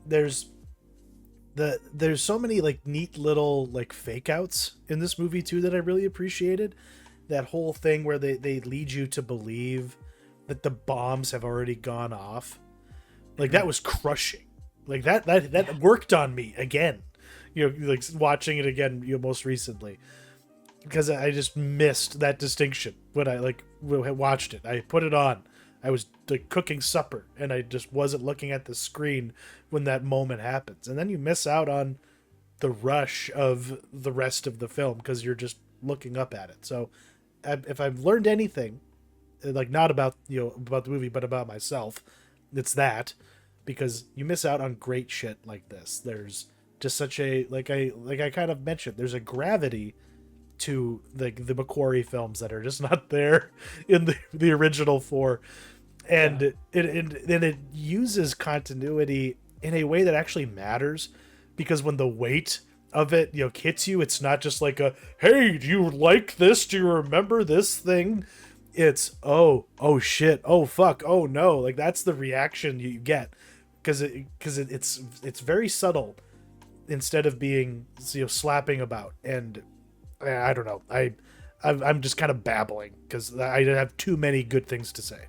There's so many like neat little like fake outs in this movie too that I really appreciated. That whole thing where they lead you to believe that the bombs have already gone off. Like, that was crushing. Like, that worked on me again. You know, like watching it again, you know, most recently, because I just missed that distinction when I like watched it. I put it on. I was like cooking supper, and I just wasn't looking at the screen when that moment happens. And then you miss out on the rush of the rest of the film because you're just looking up at it. So, if I've learned anything, like not about, you know, about the movie, but about myself, it's that, because you miss out on great shit like this. There's just such a like I kind of mentioned, there's a gravity to the McQuarrie films that are just not there in the original four, and it uses continuity in a way that actually matters, because when the weight of it, you know, hits you, it's not just like a, hey, do you like this? Do you remember this thing? It's, oh shit, oh fuck, oh no. Like, that's the reaction you get, because it's very subtle instead of being, you know, slapping about. And I don't know, I'm just kind of babbling because I have too many good things to say.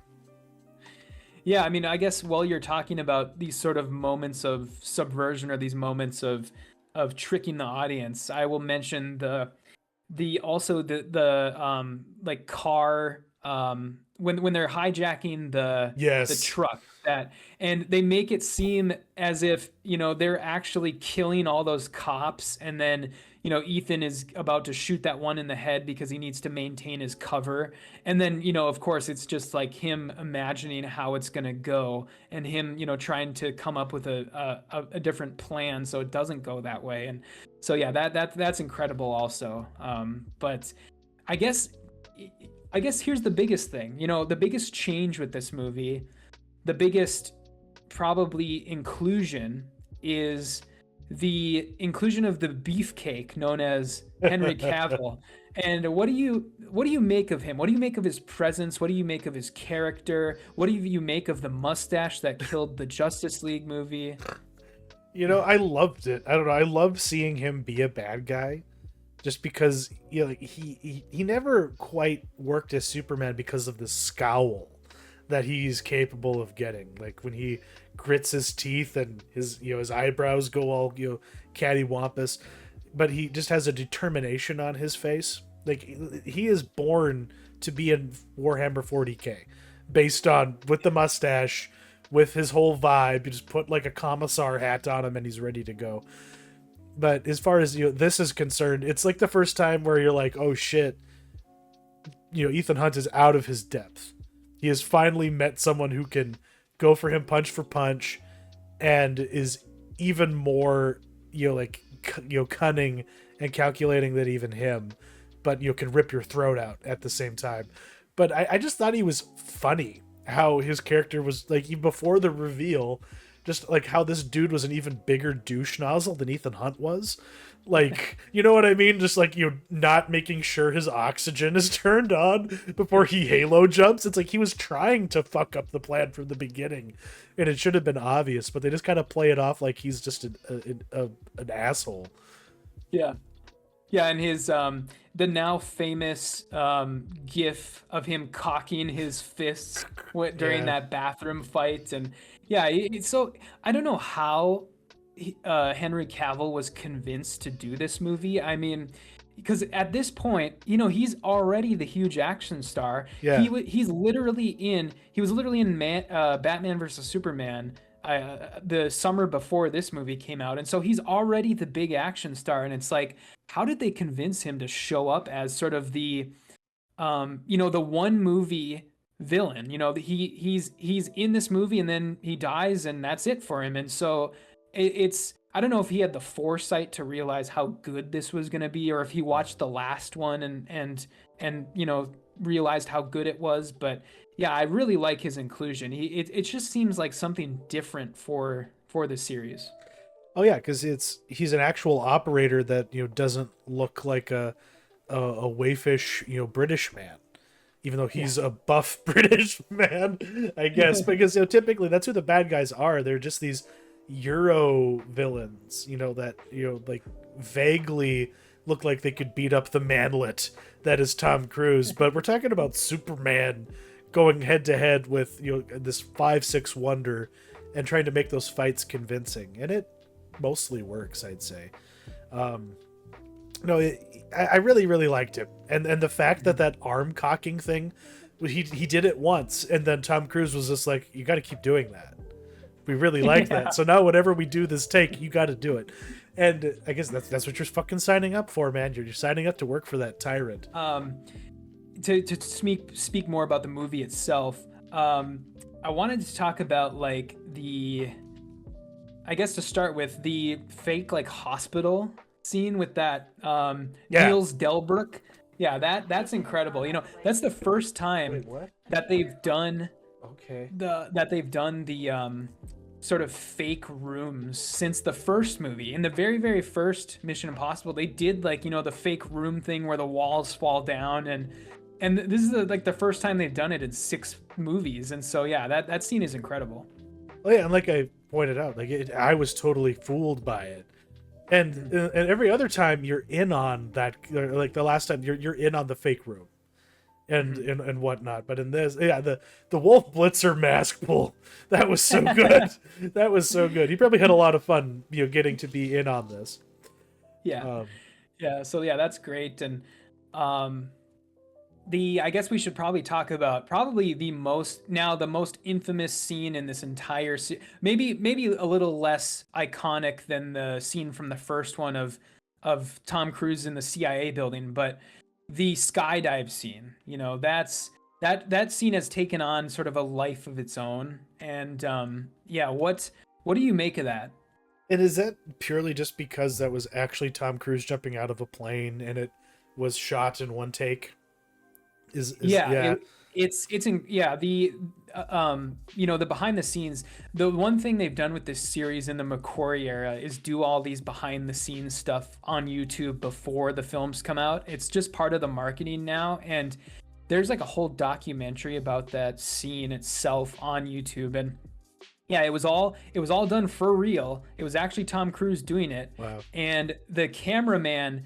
Yeah, I mean, I guess while you're talking about these sort of moments of subversion or these moments of tricking the audience, I will mention the like car, when they're hijacking the truck, that, and they make it seem as if, you know, they're actually killing all those cops, and then, you know, Ethan is about to shoot that one in the head because he needs to maintain his cover, and then, you know, of course, it's just like him imagining how it's gonna go, and him, you know, trying to come up with a different plan so it doesn't go that way. And so, yeah, that's incredible also. But I guess here's the biggest thing. You know, the biggest change with this movie, the biggest probably inclusion, is the inclusion of the beefcake known as Henry Cavill. And what do you make of him? What do you make of his presence? What do you make of his character? What do you make of the mustache that killed the Justice League movie? You know, I loved it. I don't know. I love seeing him be a bad guy, just because, you know, he never quite worked as Superman because of the scowl that he's capable of getting. Like when he grits his teeth and his, you know, his eyebrows go all, you know, cattywampus, but he just has a determination on his face. Like, he is born to be in Warhammer 40K, based on, with the mustache, with his whole vibe. You just put like a commissar hat on him and he's ready to go. But as far as, you know, this is concerned, it's like the first time where you're like, oh shit, you know, Ethan Hunt is out of his depth. He has finally met someone who can go for him punch for punch, and is even more, you know, like, you know, cunning and calculating than even him, but, you know, can rip your throat out at the same time. But I just thought he was funny how his character was like even before the reveal, just like how this dude was an even bigger douche nozzle than Ethan Hunt was. Like, you know what I mean? Just like, you know, not making sure his oxygen is turned on before he halo jumps. It's like he was trying to fuck up the plan from the beginning, and it should have been obvious, but they just kind of play it off like he's just an asshole. Yeah. Yeah, and his the now famous gif of him cocking his fists during that bathroom fight. And yeah, it's so I don't know how Henry Cavill was convinced to do this movie. I mean, because at this point, you know, he's already the huge action star. Yeah. He was literally in Batman versus Superman the summer before this movie came out, and so he's already the big action star. And it's like, how did they convince him to show up as sort of the you know, the one movie villain? You know, he's in this movie and then he dies and that's it for him. And so it's I don't know if he had the foresight to realize how good this was going to be, or if he watched the last one and you know, realized how good it was. But yeah, I really like his inclusion. It just seems like something different for the series. Oh yeah, because he's an actual operator that, you know, doesn't look like a wayfish, you know, British man, even though he's a buff British man, I guess, because, you know, typically that's who the bad guys are. They're just these Euro villains, you know, that, you know, like vaguely look like they could beat up the manlet that is Tom Cruise. But we're talking about Superman going head to head with, you know, this 5'6" wonder and trying to make those fights convincing, and it mostly works, I'd say. No, I really liked it, and the fact that arm cocking thing, he did it once, and then Tom Cruise was just like, you got to keep doing that. We really like that. So now whenever we do this take, you got to do it. And I guess that's what you're fucking signing up for, man. You're signing up to work for that tyrant. To speak more about the movie itself, I wanted to talk about like I guess to start with the fake like hospital scene with that Niels Delbruck. Yeah, that's incredible. You know, that's the first time that they've done the sort of fake rooms since the first movie. In the very, very first Mission Impossible, they did like, you know, the fake room thing where the walls fall down, and this is like the first time they've done it in 6 movies. And so yeah, that scene is incredible. Oh yeah, and like I pointed out, like I was totally fooled by it. And every other time you're in on that, like the last time you're in on the fake room and whatnot. But in this, yeah, the Wolf Blitzer mask pull, that was so good. That was so good. He probably had a lot of fun, you know, getting to be in on this. Yeah. So yeah, that's great. And I guess we should probably talk about the most infamous scene in this entire maybe a little less iconic than the scene from the first one of Tom Cruise in the CIA building, but the skydive scene. You know, that scene has taken on sort of a life of its own. And yeah, what do you make of that? And is that purely just because that was actually Tom Cruise jumping out of a plane and it was shot in one take? The you know, the behind the scenes, the one thing they've done with this series in the McQuarrie era is do all these behind the scenes stuff on YouTube before the films come out. It's just part of the marketing now, and there's like a whole documentary about that scene itself on YouTube. And yeah, it was all done for real. It was actually Tom Cruise doing it. Wow. And the cameraman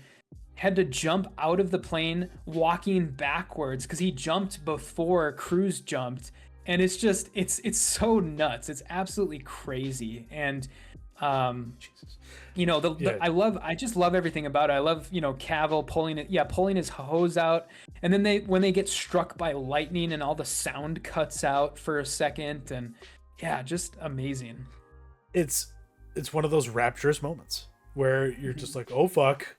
had to jump out of the plane walking backwards because he jumped before Cruise jumped. And it's just it's so nuts. It's absolutely crazy. And you know, I just love everything about it. I love, you know, Cavill pulling his hose out, and then when they get struck by lightning and all the sound cuts out for a second, and yeah, just amazing. It's one of those rapturous moments where you're just like, oh fuck,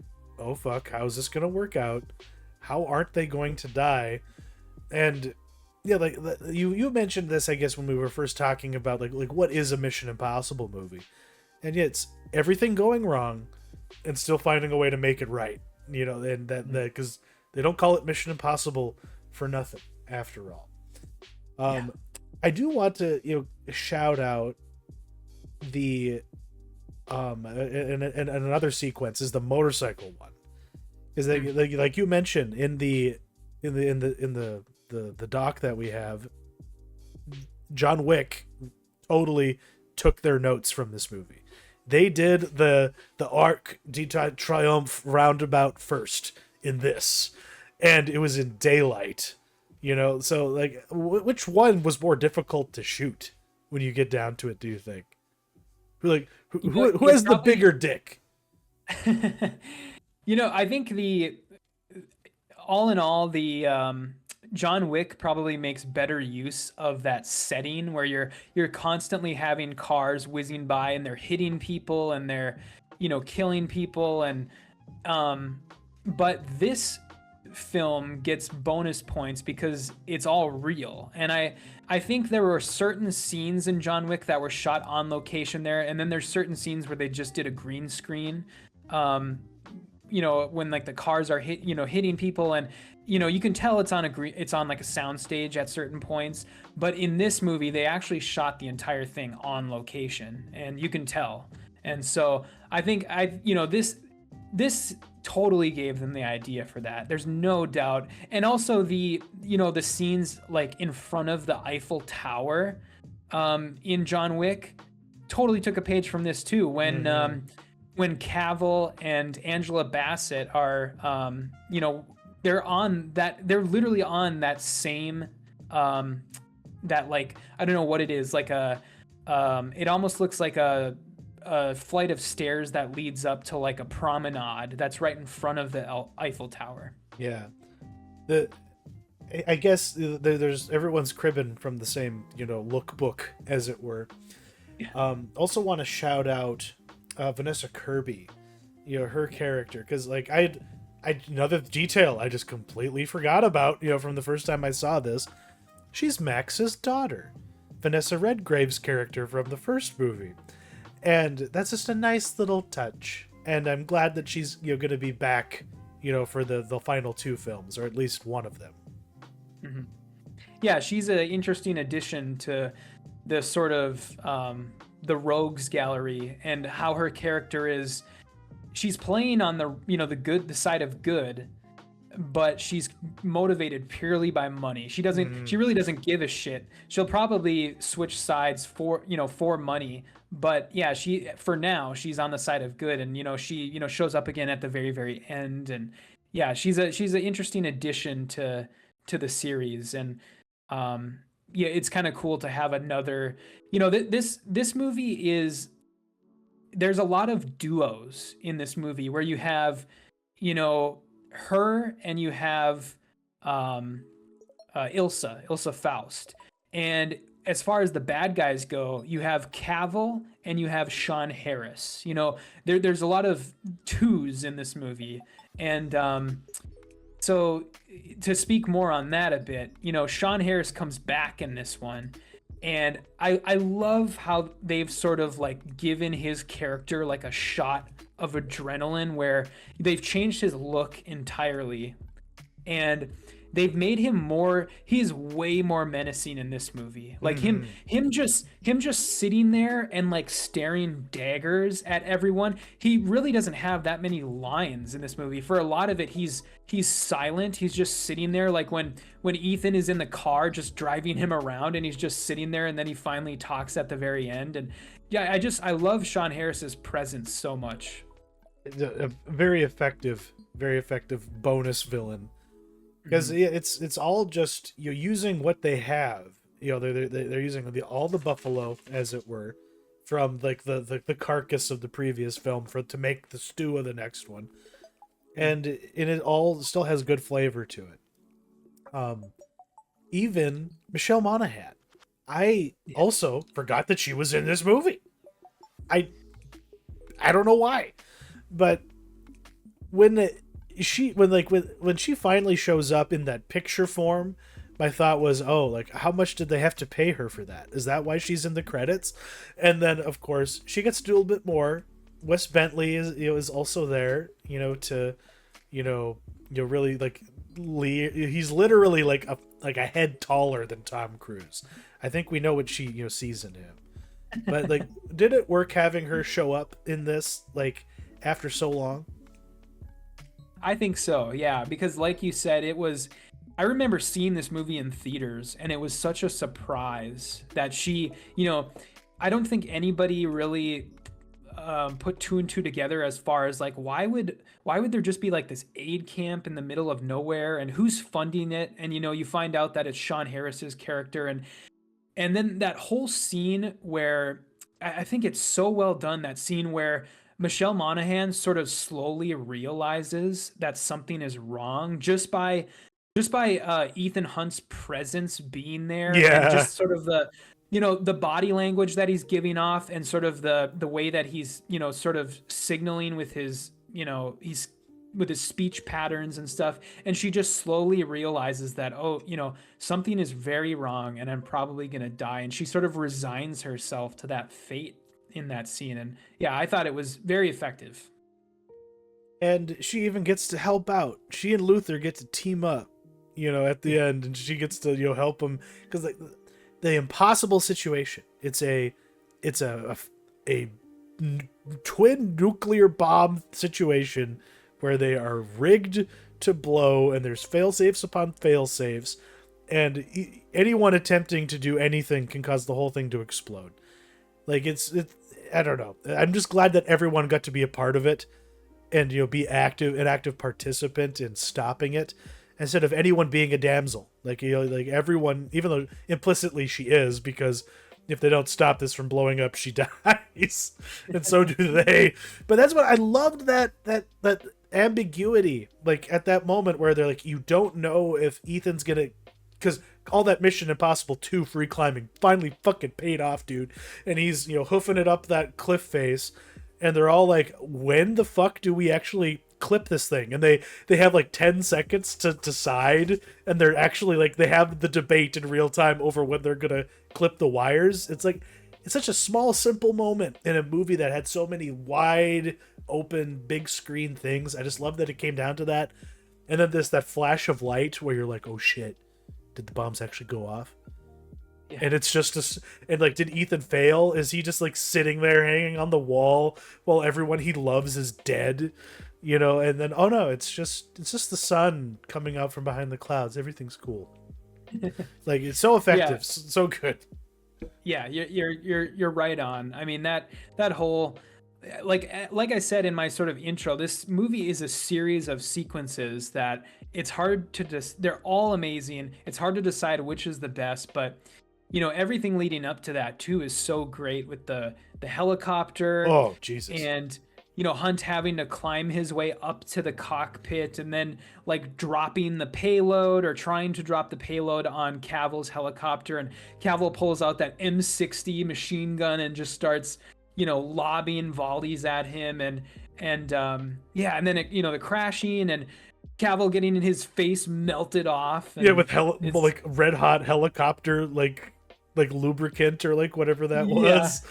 how's this gonna work out? How aren't they going to die? And yeah, like you mentioned this, I guess, when we were first talking about like what is a Mission Impossible movie, and yet it's everything going wrong and still finding a way to make it right. You know, and that because they don't call it Mission Impossible for nothing, after all. I do want to shout out the and another sequence is the motorcycle one, is that like you mentioned in the doc that we have, John Wick totally took their notes from this movie. They did the Arc de Triomphe roundabout first in this, and it was in daylight, so like which one was more difficult to shoot when you get down to it, do you think? Like who has the bigger dick? I think all in all, John Wick probably makes better use of that setting where you're constantly having cars whizzing by and they're hitting people and they're killing people, and but this film gets bonus points because it's all real. And I think there were certain scenes in John Wick that were shot on location there, and then there's certain scenes where they just did a green screen, when like the cars are hitting people, and you can tell it's on like a sound stage at certain points. But in this movie they actually shot the entire thing on location, and you can tell. And so I think this totally gave them the idea for that. There's no doubt. And also the scenes like in front of the Eiffel Tower in John Wick totally took a page from this too. When Cavill and Angela Bassett are they're literally on that same that, like, I don't know what it is, like it almost looks like a flight of stairs that leads up to like a promenade that's right in front of the Eiffel Tower. Yeah. I guess there's everyone's cribbing from the same, lookbook, as it were. Yeah. Also want to shout out Vanessa Kirby, her character, because like I another detail I just completely forgot about, from the first time I saw this. She's Max's daughter, Vanessa Redgrave's character from the first movie. And that's just a nice little touch. And I'm glad that she's going to be back, for the final two films, or at least one of them. Mm-hmm. Yeah, she's an interesting addition to the sort of the rogues gallery, and how her character is. She's playing on the side of good, but she's motivated purely by money. She really doesn't give a shit. She'll probably switch sides for money. But yeah, for now she's on the side of good, and she shows up again at the very, very end. And yeah, she's an interesting addition to the series. And yeah, it's kind of cool to have another. This movie is. There's a lot of duos in this movie where you have, her, and you have Ilsa Faust. And as far as the bad guys go, you have Cavill and you have Sean Harris. There's a lot of twos in this movie. And so to speak more on that a bit, Sean Harris comes back in this one. And I love how they've sort of like given his character like a shot of adrenaline, where they've changed his look entirely. And they've made him he's way more menacing in this movie. Like him just sitting there and like staring daggers at everyone. He really doesn't have that many lines in this movie. For a lot of it, he's silent. He's just sitting there, like when Ethan is in the car just driving him around, and he's just sitting there, and then he finally talks at the very end. And yeah, I love Sean Harris's presence so much. A very effective bonus villain. Because it's all just you're using what they have. They're using all the buffalo, as it were, from like the carcass of the previous film to make the stew of the next one, and it all still has good flavor to it. Even Michelle Monaghan, I also forgot that she was in this movie. I don't know why, but when she finally shows up in that picture form, my thought was, how much did they have to pay her for that? Is that why she's in the credits? And then of course she gets to do a little bit more. Wes Bentley is also there, to really like he's literally like like a head taller than Tom Cruise. I think we know what she, you know, sees in him. But like, did it work having her show up in this like after so long? I think so, yeah, because like you said, I remember seeing this movie in theaters, and it was such a surprise that she, you know, I don't think anybody really put two and two together as far as like why would there just be like this aid camp in the middle of nowhere, and who's funding it? And you know, you find out that it's Sean Harris's character, and then that whole scene where I think it's so well done, that scene where Michelle Monaghan sort of slowly realizes that something is wrong just by Ethan Hunt's presence being there, Yeah. and just sort of the, you know, the body language that he's giving off, and sort of the way that he's, you know, sort of signaling with his, you know, with his speech patterns and stuff. And she just slowly realizes that, oh, you know, something is very wrong and I'm probably going to die. And she sort of resigns herself to that fate in that scene. And yeah, I thought it was very effective. And she even gets to help out. She and Luther get to team up, you know, at the end, and she gets to, you know, help him, because like the impossible situation. It's a twin nuclear bomb situation where they are rigged to blow, and there's fail-safes upon fail-safes, and anyone attempting to do anything can cause the whole thing to explode. Like it's I don't know. I'm just glad that everyone got to be a part of it, and, you know, be an active participant in stopping it, instead of anyone being a damsel. Like, you know, like everyone, even though implicitly she is, because if they don't stop this from blowing up, she dies, and so do they. But that's what I loved, that ambiguity, like at that moment where they're like, you don't know if Ethan's gonna, because all that Mission Impossible 2 free climbing finally fucking paid off, dude, and he's, you know, hoofing it up that cliff face, and they're all like, when the fuck do we actually clip this thing? And they have like 10 seconds to decide, and they're actually like, they have the debate in real time over when they're gonna clip the wires. It's like, it's such a small, simple moment in a movie that had so many wide open big screen things. I just love that it came down to that. And then that flash of light where you're like, oh shit, did the bombs actually go off? Yeah. And it's just and like, did Ethan fail? Is he just like sitting there hanging on the wall while everyone he loves is dead? You know, and then, oh no, it's just the sun coming out from behind the clouds. Everything's cool. Like, it's so effective. Yeah. So good. Yeah, you're right on. I mean, that whole, like I said in my sort of intro, this movie is a series of sequences that it's hard to they're all amazing. It's hard to decide which is the best, but you know, everything leading up to that too is so great, with the helicopter. Oh, Jesus. And you know, Hunt having to climb his way up to the cockpit, and then like dropping the payload, or trying to drop the payload on Cavill's helicopter, and Cavill pulls out that M60 machine gun and just starts, you know, lobbing volleys at him, and yeah, and then it, you know, the crashing, and Cavill getting his face melted off. Yeah, with like red hot helicopter like lubricant or like whatever that was.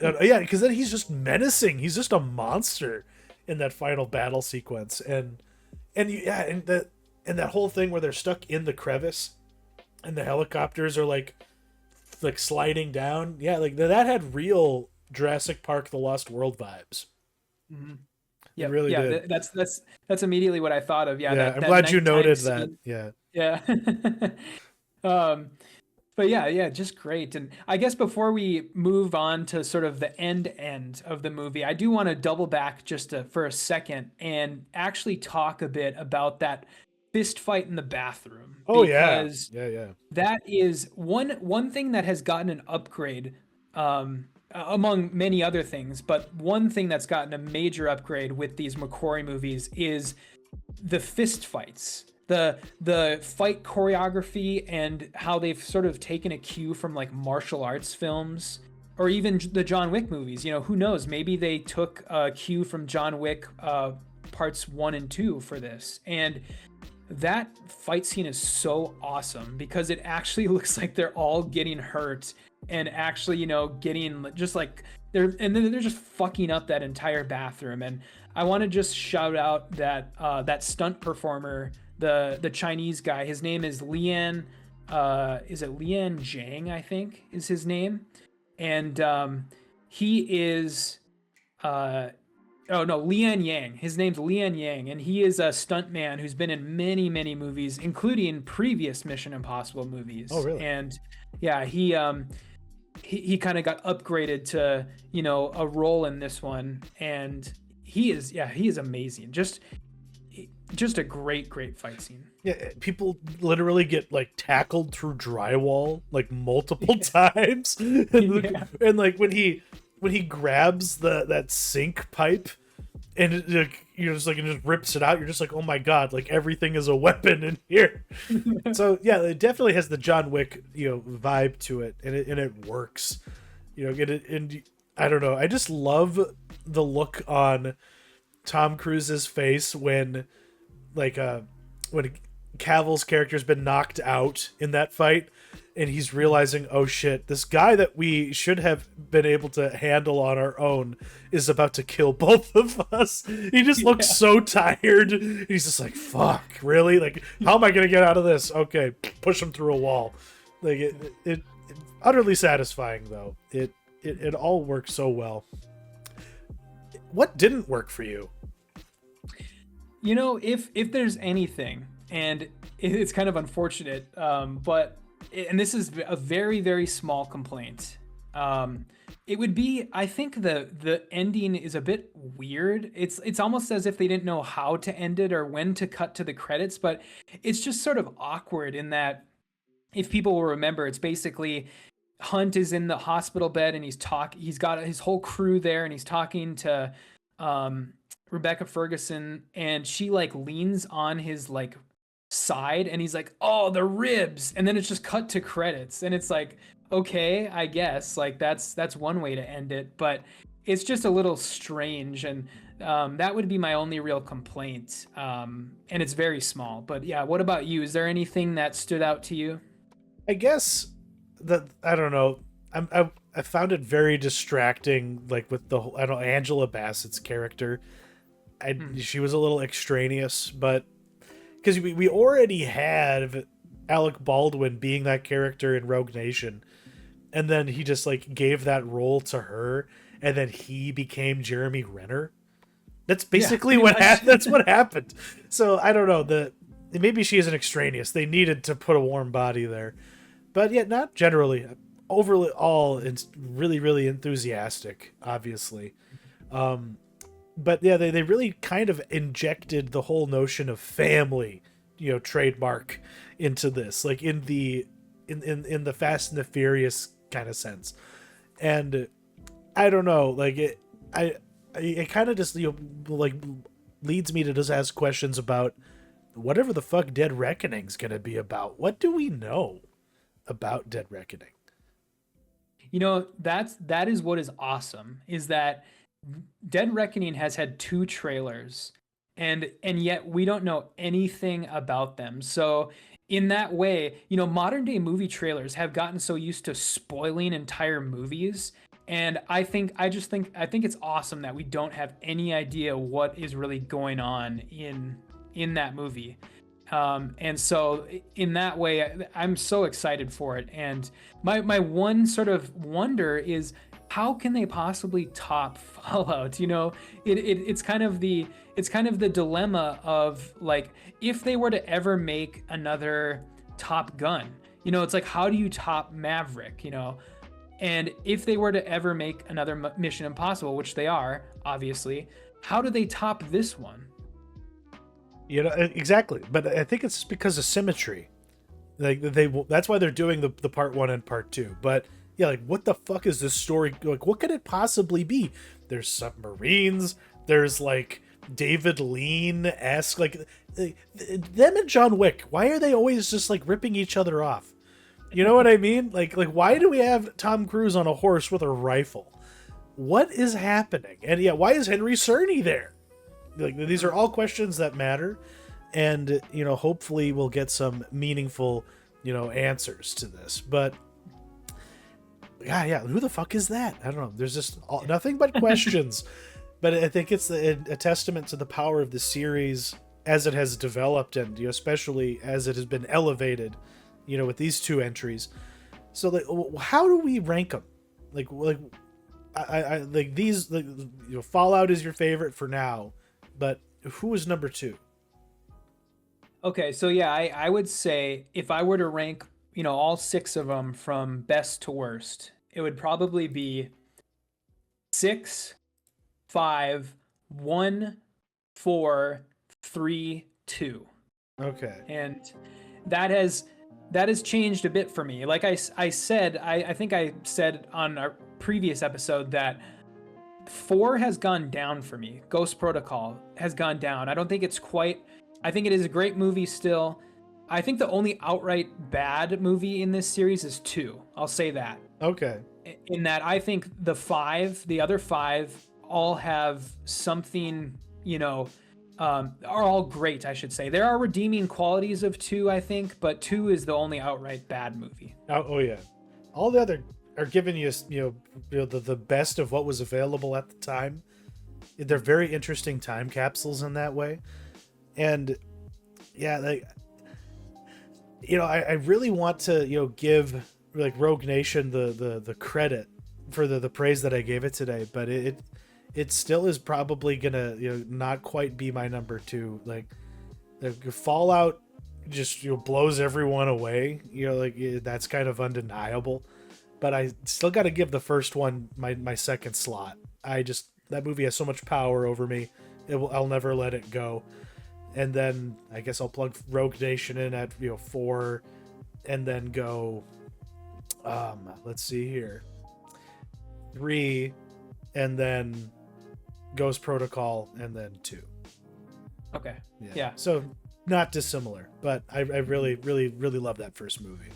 Yeah, because then he's just menacing. He's just a monster in that final battle sequence, and that whole thing where they're stuck in the crevice, and the helicopters are like sliding down. Yeah, like that had real Jurassic Park: The Lost World vibes. Mm-hmm. Yeah, it really did. That's immediately what I thought of. Yeah, I'm glad you noted that. Yeah. But yeah, just great. And I guess before we move on to sort of the end of the movie, I do want to double back just for a second and actually talk a bit about that fist fight in the bathroom. Oh, yeah. That is one thing that has gotten an upgrade, among many other things, but one thing that's gotten a major upgrade with these McQuarrie movies is the fist fights. The fight choreography, and how they've sort of taken a cue from like martial arts films, or even the John Wick movies. You know, who knows? Maybe they took a cue from John Wick parts 1 and 2 for this. And that fight scene is so awesome because it actually looks like they're all getting hurt, and actually, you know, getting just like they're just fucking up that entire bathroom. And I want to just shout out that stunt performer, the Chinese guy. His name is Lian is it Lian Zhang, I think is his name. And he is oh no, Lian Yang. His name's Lian Yang, and he is a stuntman who's been in many, many movies, including previous Mission Impossible movies. Oh, really? And yeah, he kind of got upgraded to, you know, a role in this one, and he is amazing. Just a great fight scene. Yeah, people literally get like tackled through drywall like multiple times, and like when he grabs that sink pipe, and you're just like, and just rips it out. You're just like, oh my god, like everything is a weapon in here. So yeah, it definitely has the John Wick, you know, vibe to it, and it works. You know, and I don't know, I just love the look on Tom Cruise's face when Cavill's character's been knocked out in that fight, and he's realizing, oh shit, this guy that we should have been able to handle on our own is about to kill both of us. He just looks so tired. He's just like, fuck, really? Like, how am I gonna get out of this? Okay, push him through a wall. Like it utterly satisfying though. It all works so well. What didn't work for you? You know, if there's anything, and it's kind of unfortunate, but and this is a very, very small complaint, it would be, I think the ending is a bit weird. It's almost as if they didn't know how to end it or when to cut to the credits, but it's just sort of awkward in that, if people will remember, it's basically Hunt is in the hospital bed and he's got his whole crew there, and he's talking to Rebecca Ferguson, and she like leans on his like side, and he's like, oh, the ribs, and then it's just cut to credits, and it's like, okay, I guess like that's one way to end it, but it's just a little strange, and that would be my only real complaint, and it's very small. But yeah, what about you? Is there anything that stood out to you? I guess that, I don't know, I found it very distracting, like with the whole, I don't know, Angela Bassett's character. She was a little extraneous, but because we already had Alec Baldwin being that character in Rogue Nation, and then he just like gave that role to her, and then he became Jeremy Renner. That's basically that's what happened. So I don't know, maybe she is an extraneous. They needed to put a warm body there, but yet not generally overly all. It's really, really enthusiastic, obviously. But yeah, they really kind of injected the whole notion of family, you know, trademark into this, like in the Fast and the Furious kind of sense. And I don't know, like it kind of just, you know, like leads me to just ask questions about whatever the fuck Dead Reckoning's gonna be about. What do we know about Dead Reckoning? You know, that is what is awesome, is that Dead Reckoning has had 2 trailers, and yet we don't know anything about them. So in that way, you know, modern day movie trailers have gotten so used to spoiling entire movies, and I think it's awesome that we don't have any idea what is really going on in that movie. And so in that way, I'm so excited for it. And my one sort of wonder is, how can they possibly top Fallout? You know, it's kind of the dilemma of, like, if they were to ever make another Top Gun, you know, it's like, how do you top Maverick, you know? And if they were to ever make another Mission Impossible, which they are, obviously, how do they top this one? You know, exactly. But I think it's because of symmetry. Like that's why they're doing the part 1 and part 2. But yeah, like, what the fuck is this story? Like, what could it possibly be? There's submarines. There's like David Lean-esque, like them and John Wick. Why are they always just like ripping each other off? You know what I mean? Like why do we have Tom Cruise on a horse with a rifle? What is happening? And yeah, why is Henry Cerny there? Like, these are all questions that matter, and you know, hopefully we'll get some meaningful, you know, answers to this. But yeah, who the fuck is that? I don't know. There's just nothing but questions. But I think it's a testament to the power of the series as it has developed, and, you know, especially as it has been elevated with these two entries. So like, how do we rank them? Like I like these. Like, Fallout is your favorite for now, but who is number 2? Okay, so yeah, I would say if I were to rank, all 6 of them from best to worst, it would probably be 6, 5, 1, 4, 3, 2. Okay. And that has changed a bit for me. Like I said, I think I said on our previous episode that 4 has gone down for me. Ghost Protocol has gone down. I don't think it's quite. I think it is a great movie still. I think the only outright bad movie in this series is 2. I'll say that. Okay. In that I think the other 5 all have something, are all great, I should say. There are redeeming qualities of 2, I think, but 2 is the only outright bad movie. Oh yeah. All the other are giving you, the best of what was available at the time. They're very interesting time capsules in that way. And yeah, like, I really want to, give like Rogue Nation the credit for the praise that I gave it today, but it still is probably gonna not quite be my number 2. Like the Fallout just blows everyone away. That's kind of undeniable. But I still got to give the first one my second slot. That movie has so much power over me. I'll never let it go. And then I guess I'll plug Rogue Nation in at 4, and then go. Let's see here. 3, and then Ghost Protocol, and then 2. Okay. Yeah. So not dissimilar, but I really, really, really love that first movie.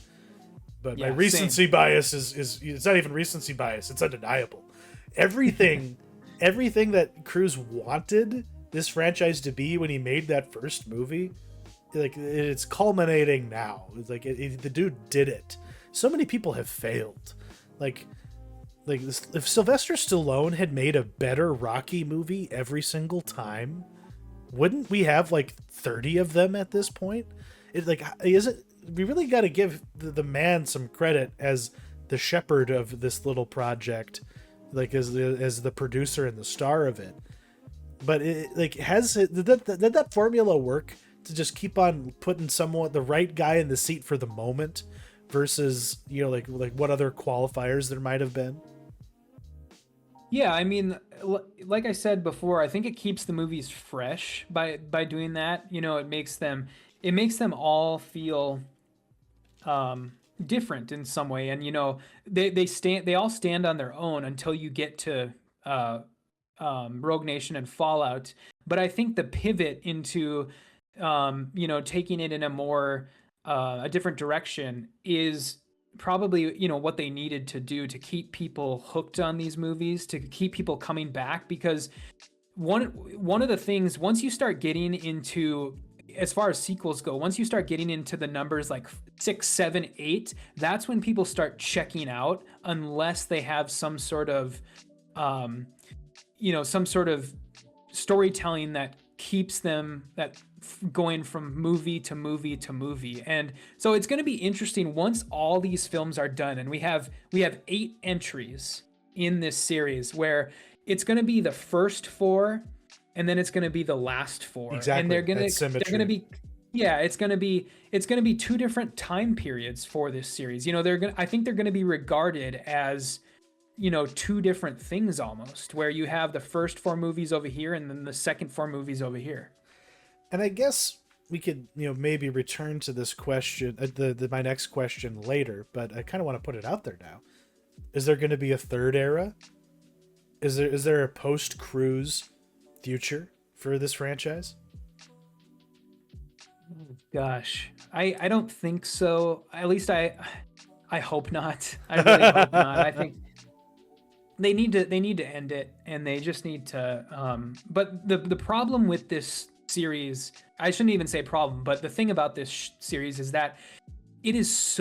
But my recency bias is it's not even recency bias. It's undeniable. Everything that Cruise wanted this franchise to be when he made that first movie, like, it's culminating now. It's like the dude did it. So many people have failed. Like if Sylvester Stallone had made a better Rocky movie every single time, wouldn't we have like 30 of them at this point? We really got to give the man some credit as the shepherd of this little project, like as the producer and the star of it. But did that formula work to just keep on putting the right guy in the seat for the moment versus like what other qualifiers there might have been? Yeah, I mean, like I said before, I think it keeps the movies fresh by doing that. It makes them all feel different in some way, and they all stand on their own until you get to Rogue Nation and Fallout. But I think the pivot into taking it in a more a different direction is probably what they needed to do to keep people hooked on these movies, to keep people coming back. Because one of the things, once you start getting into, as far as sequels go, once you start getting into the numbers like 6, 7, 8, that's when people start checking out, unless they have some sort of storytelling that keeps them going from movie to movie to movie. And so it's going to be interesting once all these films are done, and we have 8 entries in this series, where it's going to be the first 4 and then it's going to be the last 4. Exactly. And they're going to be it's going to be 2 different time periods for this series. I think they're going to be regarded as 2 different things almost, where you have the first 4 movies over here and then the second 4 movies over here. And I guess we could, maybe return to this question, my next question later, but I kind of want to put it out there now. Is there going to be a third era? Is there a post-Cruise future for this franchise? Gosh, I don't think so. At least I hope not. I really hope not. I think they need to end it, and they just need to. But the problem with this series, I shouldn't even say problem, but the thing about this series is that it is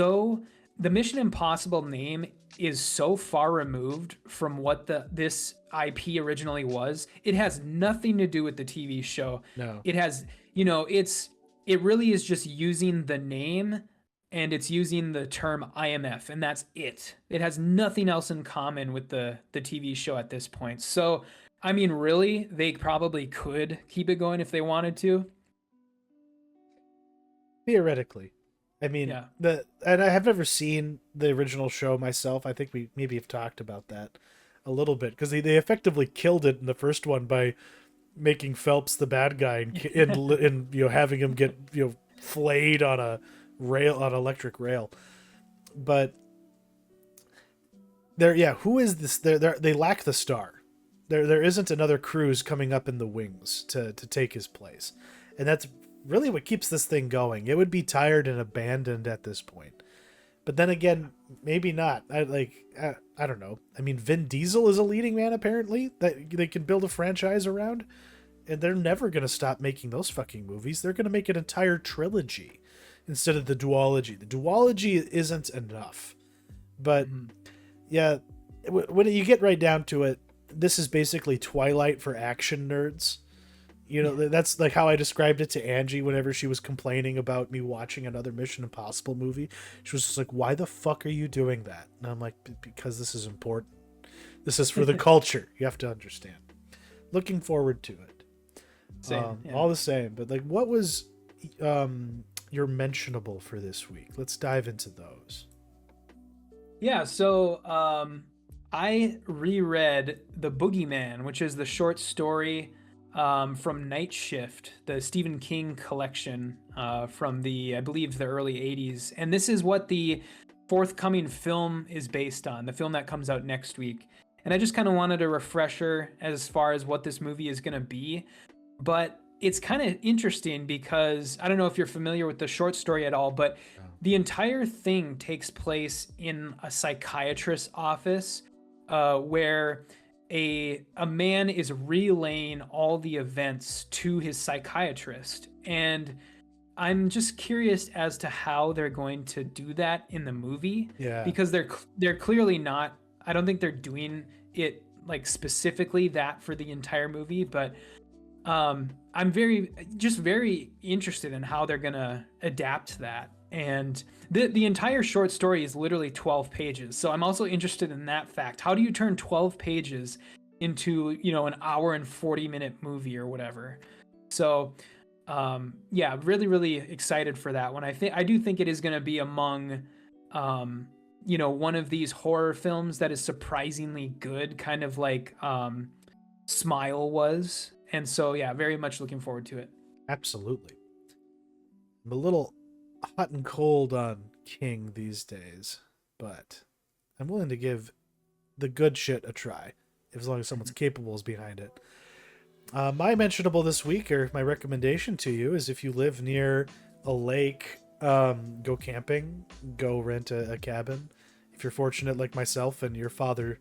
the Mission Impossible name is so far removed from what this IP originally was. It has nothing to do with the TV show. No. It has, it really is just using the name and it's using the term IMF, and that's it. It has nothing else in common with the TV show at this point. So, I mean, really, they probably could keep it going if they wanted to. Theoretically. I mean, Yeah. and I have never seen the original show myself. I think we maybe have talked about that a little bit, because they effectively killed it in the first one by making Phelps the bad guy and having him get flayed on a rail, on electric rail. But who is this? They lack the star. There isn't another Cruise coming up in the wings to take his place, and that's really what keeps this thing going. It would be tired and abandoned at this point. But then again, maybe not. I don't know. I mean, Vin Diesel is a leading man, apparently, that they can build a franchise around. And they're never going to stop making those fucking movies. They're going to make an entire trilogy instead of the duology. The duology isn't enough. But, yeah, when you get right down to it, this is basically Twilight for action nerds. That's like how I described it to Angie whenever she was complaining about me watching another Mission Impossible movie. She was just like, why the fuck are you doing that? And I'm like, because this is important. This is for the culture. You have to understand. Looking forward to it. Same, yeah. All the same. But like, what was your mentionable for this week? Let's dive into those. Yeah, so I reread The Boogeyman, which is the short story from Night Shift, the Stephen King collection from I believe the early 80s. And this is what the forthcoming film is based on, the film that comes out next week. And I just kind of wanted a refresher as far as what this movie is going to be. But it's kind of interesting because I don't know if you're familiar with the short story at all, but the entire thing takes place in a psychiatrist's office where a man is relaying all the events to his psychiatrist. And I'm just curious as to how they're going to do that in the movie. Yeah. Because they're clearly not, I don't think they're doing it like specifically that for the entire movie, but I'm very interested in how they're going to adapt that. And the entire short story is literally 12 pages. So I'm also interested in that fact. How do you turn 12 pages into, an hour and 40-minute movie or whatever? So, really, really excited for that one. I do think it is going to be among, one of these horror films that is surprisingly good, kind of like Smile was. And so, yeah, very much looking forward to it. Absolutely. I'm a little hot and cold on King these days, but I'm willing to give the good shit a try, as long as someone's capable is behind it. My mentionable this week, or my recommendation to you, is if you live near a lake, go camping, go rent a cabin. If you're fortunate like myself and your father's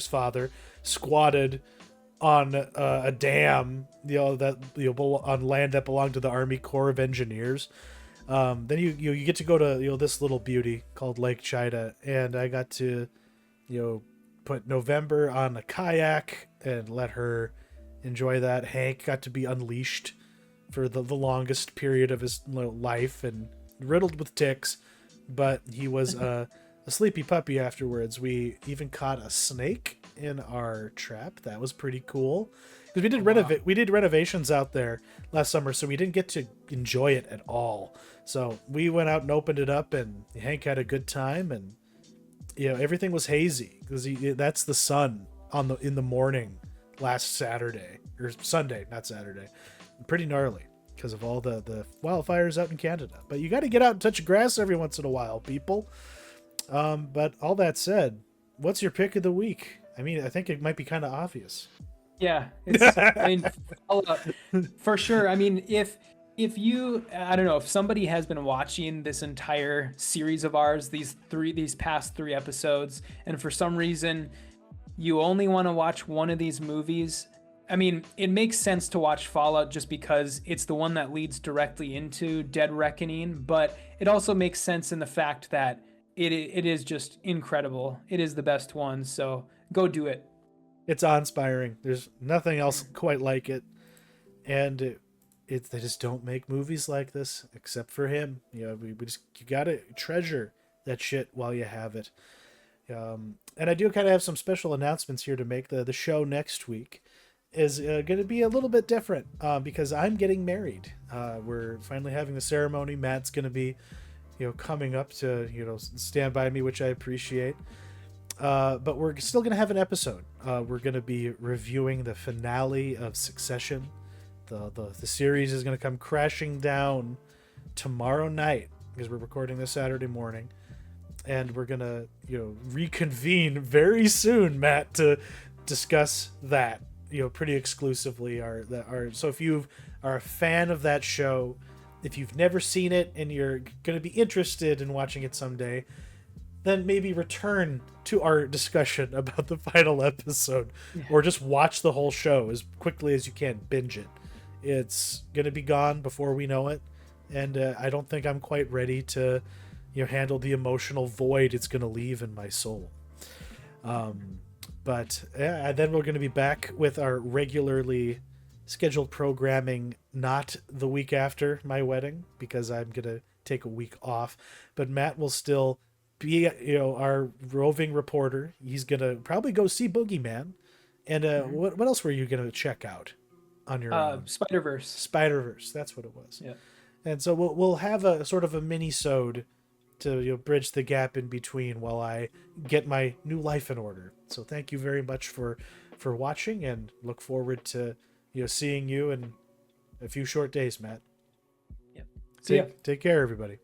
father squatted on a dam, on land that belonged to the Army Corps of Engineers, then you get to go to this little beauty called Lake Chida, and I got to put November on a kayak and let her enjoy that. Hank got to be unleashed for the longest period of his life and riddled with ticks, but he was a sleepy puppy afterwards. We even caught a snake in our trap. That was pretty cool, because we did renovations out there last summer, so we didn't get to enjoy it at all. So we went out and opened it up, and Hank had a good time, and everything was hazy because that's the sun in the morning last Saturday or Sunday, not Saturday. Pretty gnarly because of all the wildfires out in Canada. But you got to get out and touch grass every once in a while, people. But all that said, what's your pick of the week? I mean, I think it might be kind of obvious. Yeah, for sure. I mean, if you, I don't know, if somebody has been watching this entire series of ours, these past 3 episodes, and for some reason you only want to watch one of these movies, I mean, it makes sense to watch Fallout just because it's the one that leads directly into Dead Reckoning, but it also makes sense in the fact that it is just incredible. It is the best one, so go do it. It's awe-inspiring. There's nothing else quite like it, and they just don't make movies like this except for him. You know, you gotta treasure that shit while you have it. And I do kind of have some special announcements here to make. The show next week is going to be a little bit different because I'm getting married. We're finally having the ceremony. Matt's going to be, coming up to, stand by me, which I appreciate. But we're still going to have an episode. We're going to be reviewing the finale of Succession. The series is going to come crashing down tomorrow night because we're recording this Saturday morning. And we're going to, reconvene very soon, Matt, to discuss that, pretty exclusively. So if you are a fan of that show, if you've never seen it and you're going to be interested in watching it someday, then maybe return to our discussion about the final episode, or just watch the whole show as quickly as you can. Binge it. It's going to be gone before we know it. And I don't think I'm quite ready to handle the emotional void it's going to leave in my soul. But yeah, then we're going to be back with our regularly scheduled programming, not the week after my wedding, because I'm going to take a week off. But Matt will still be, our roving reporter. He's going to probably go see Boogeyman. And what else were you going to check out on your own? Spider-Verse, that's what it was. Yeah. And so we'll have a sort of a mini-sode to bridge the gap in between while I get my new life in order. So thank you very much for watching, and look forward to seeing you in a few short days, Matt. Yep. See ya. Take care, everybody.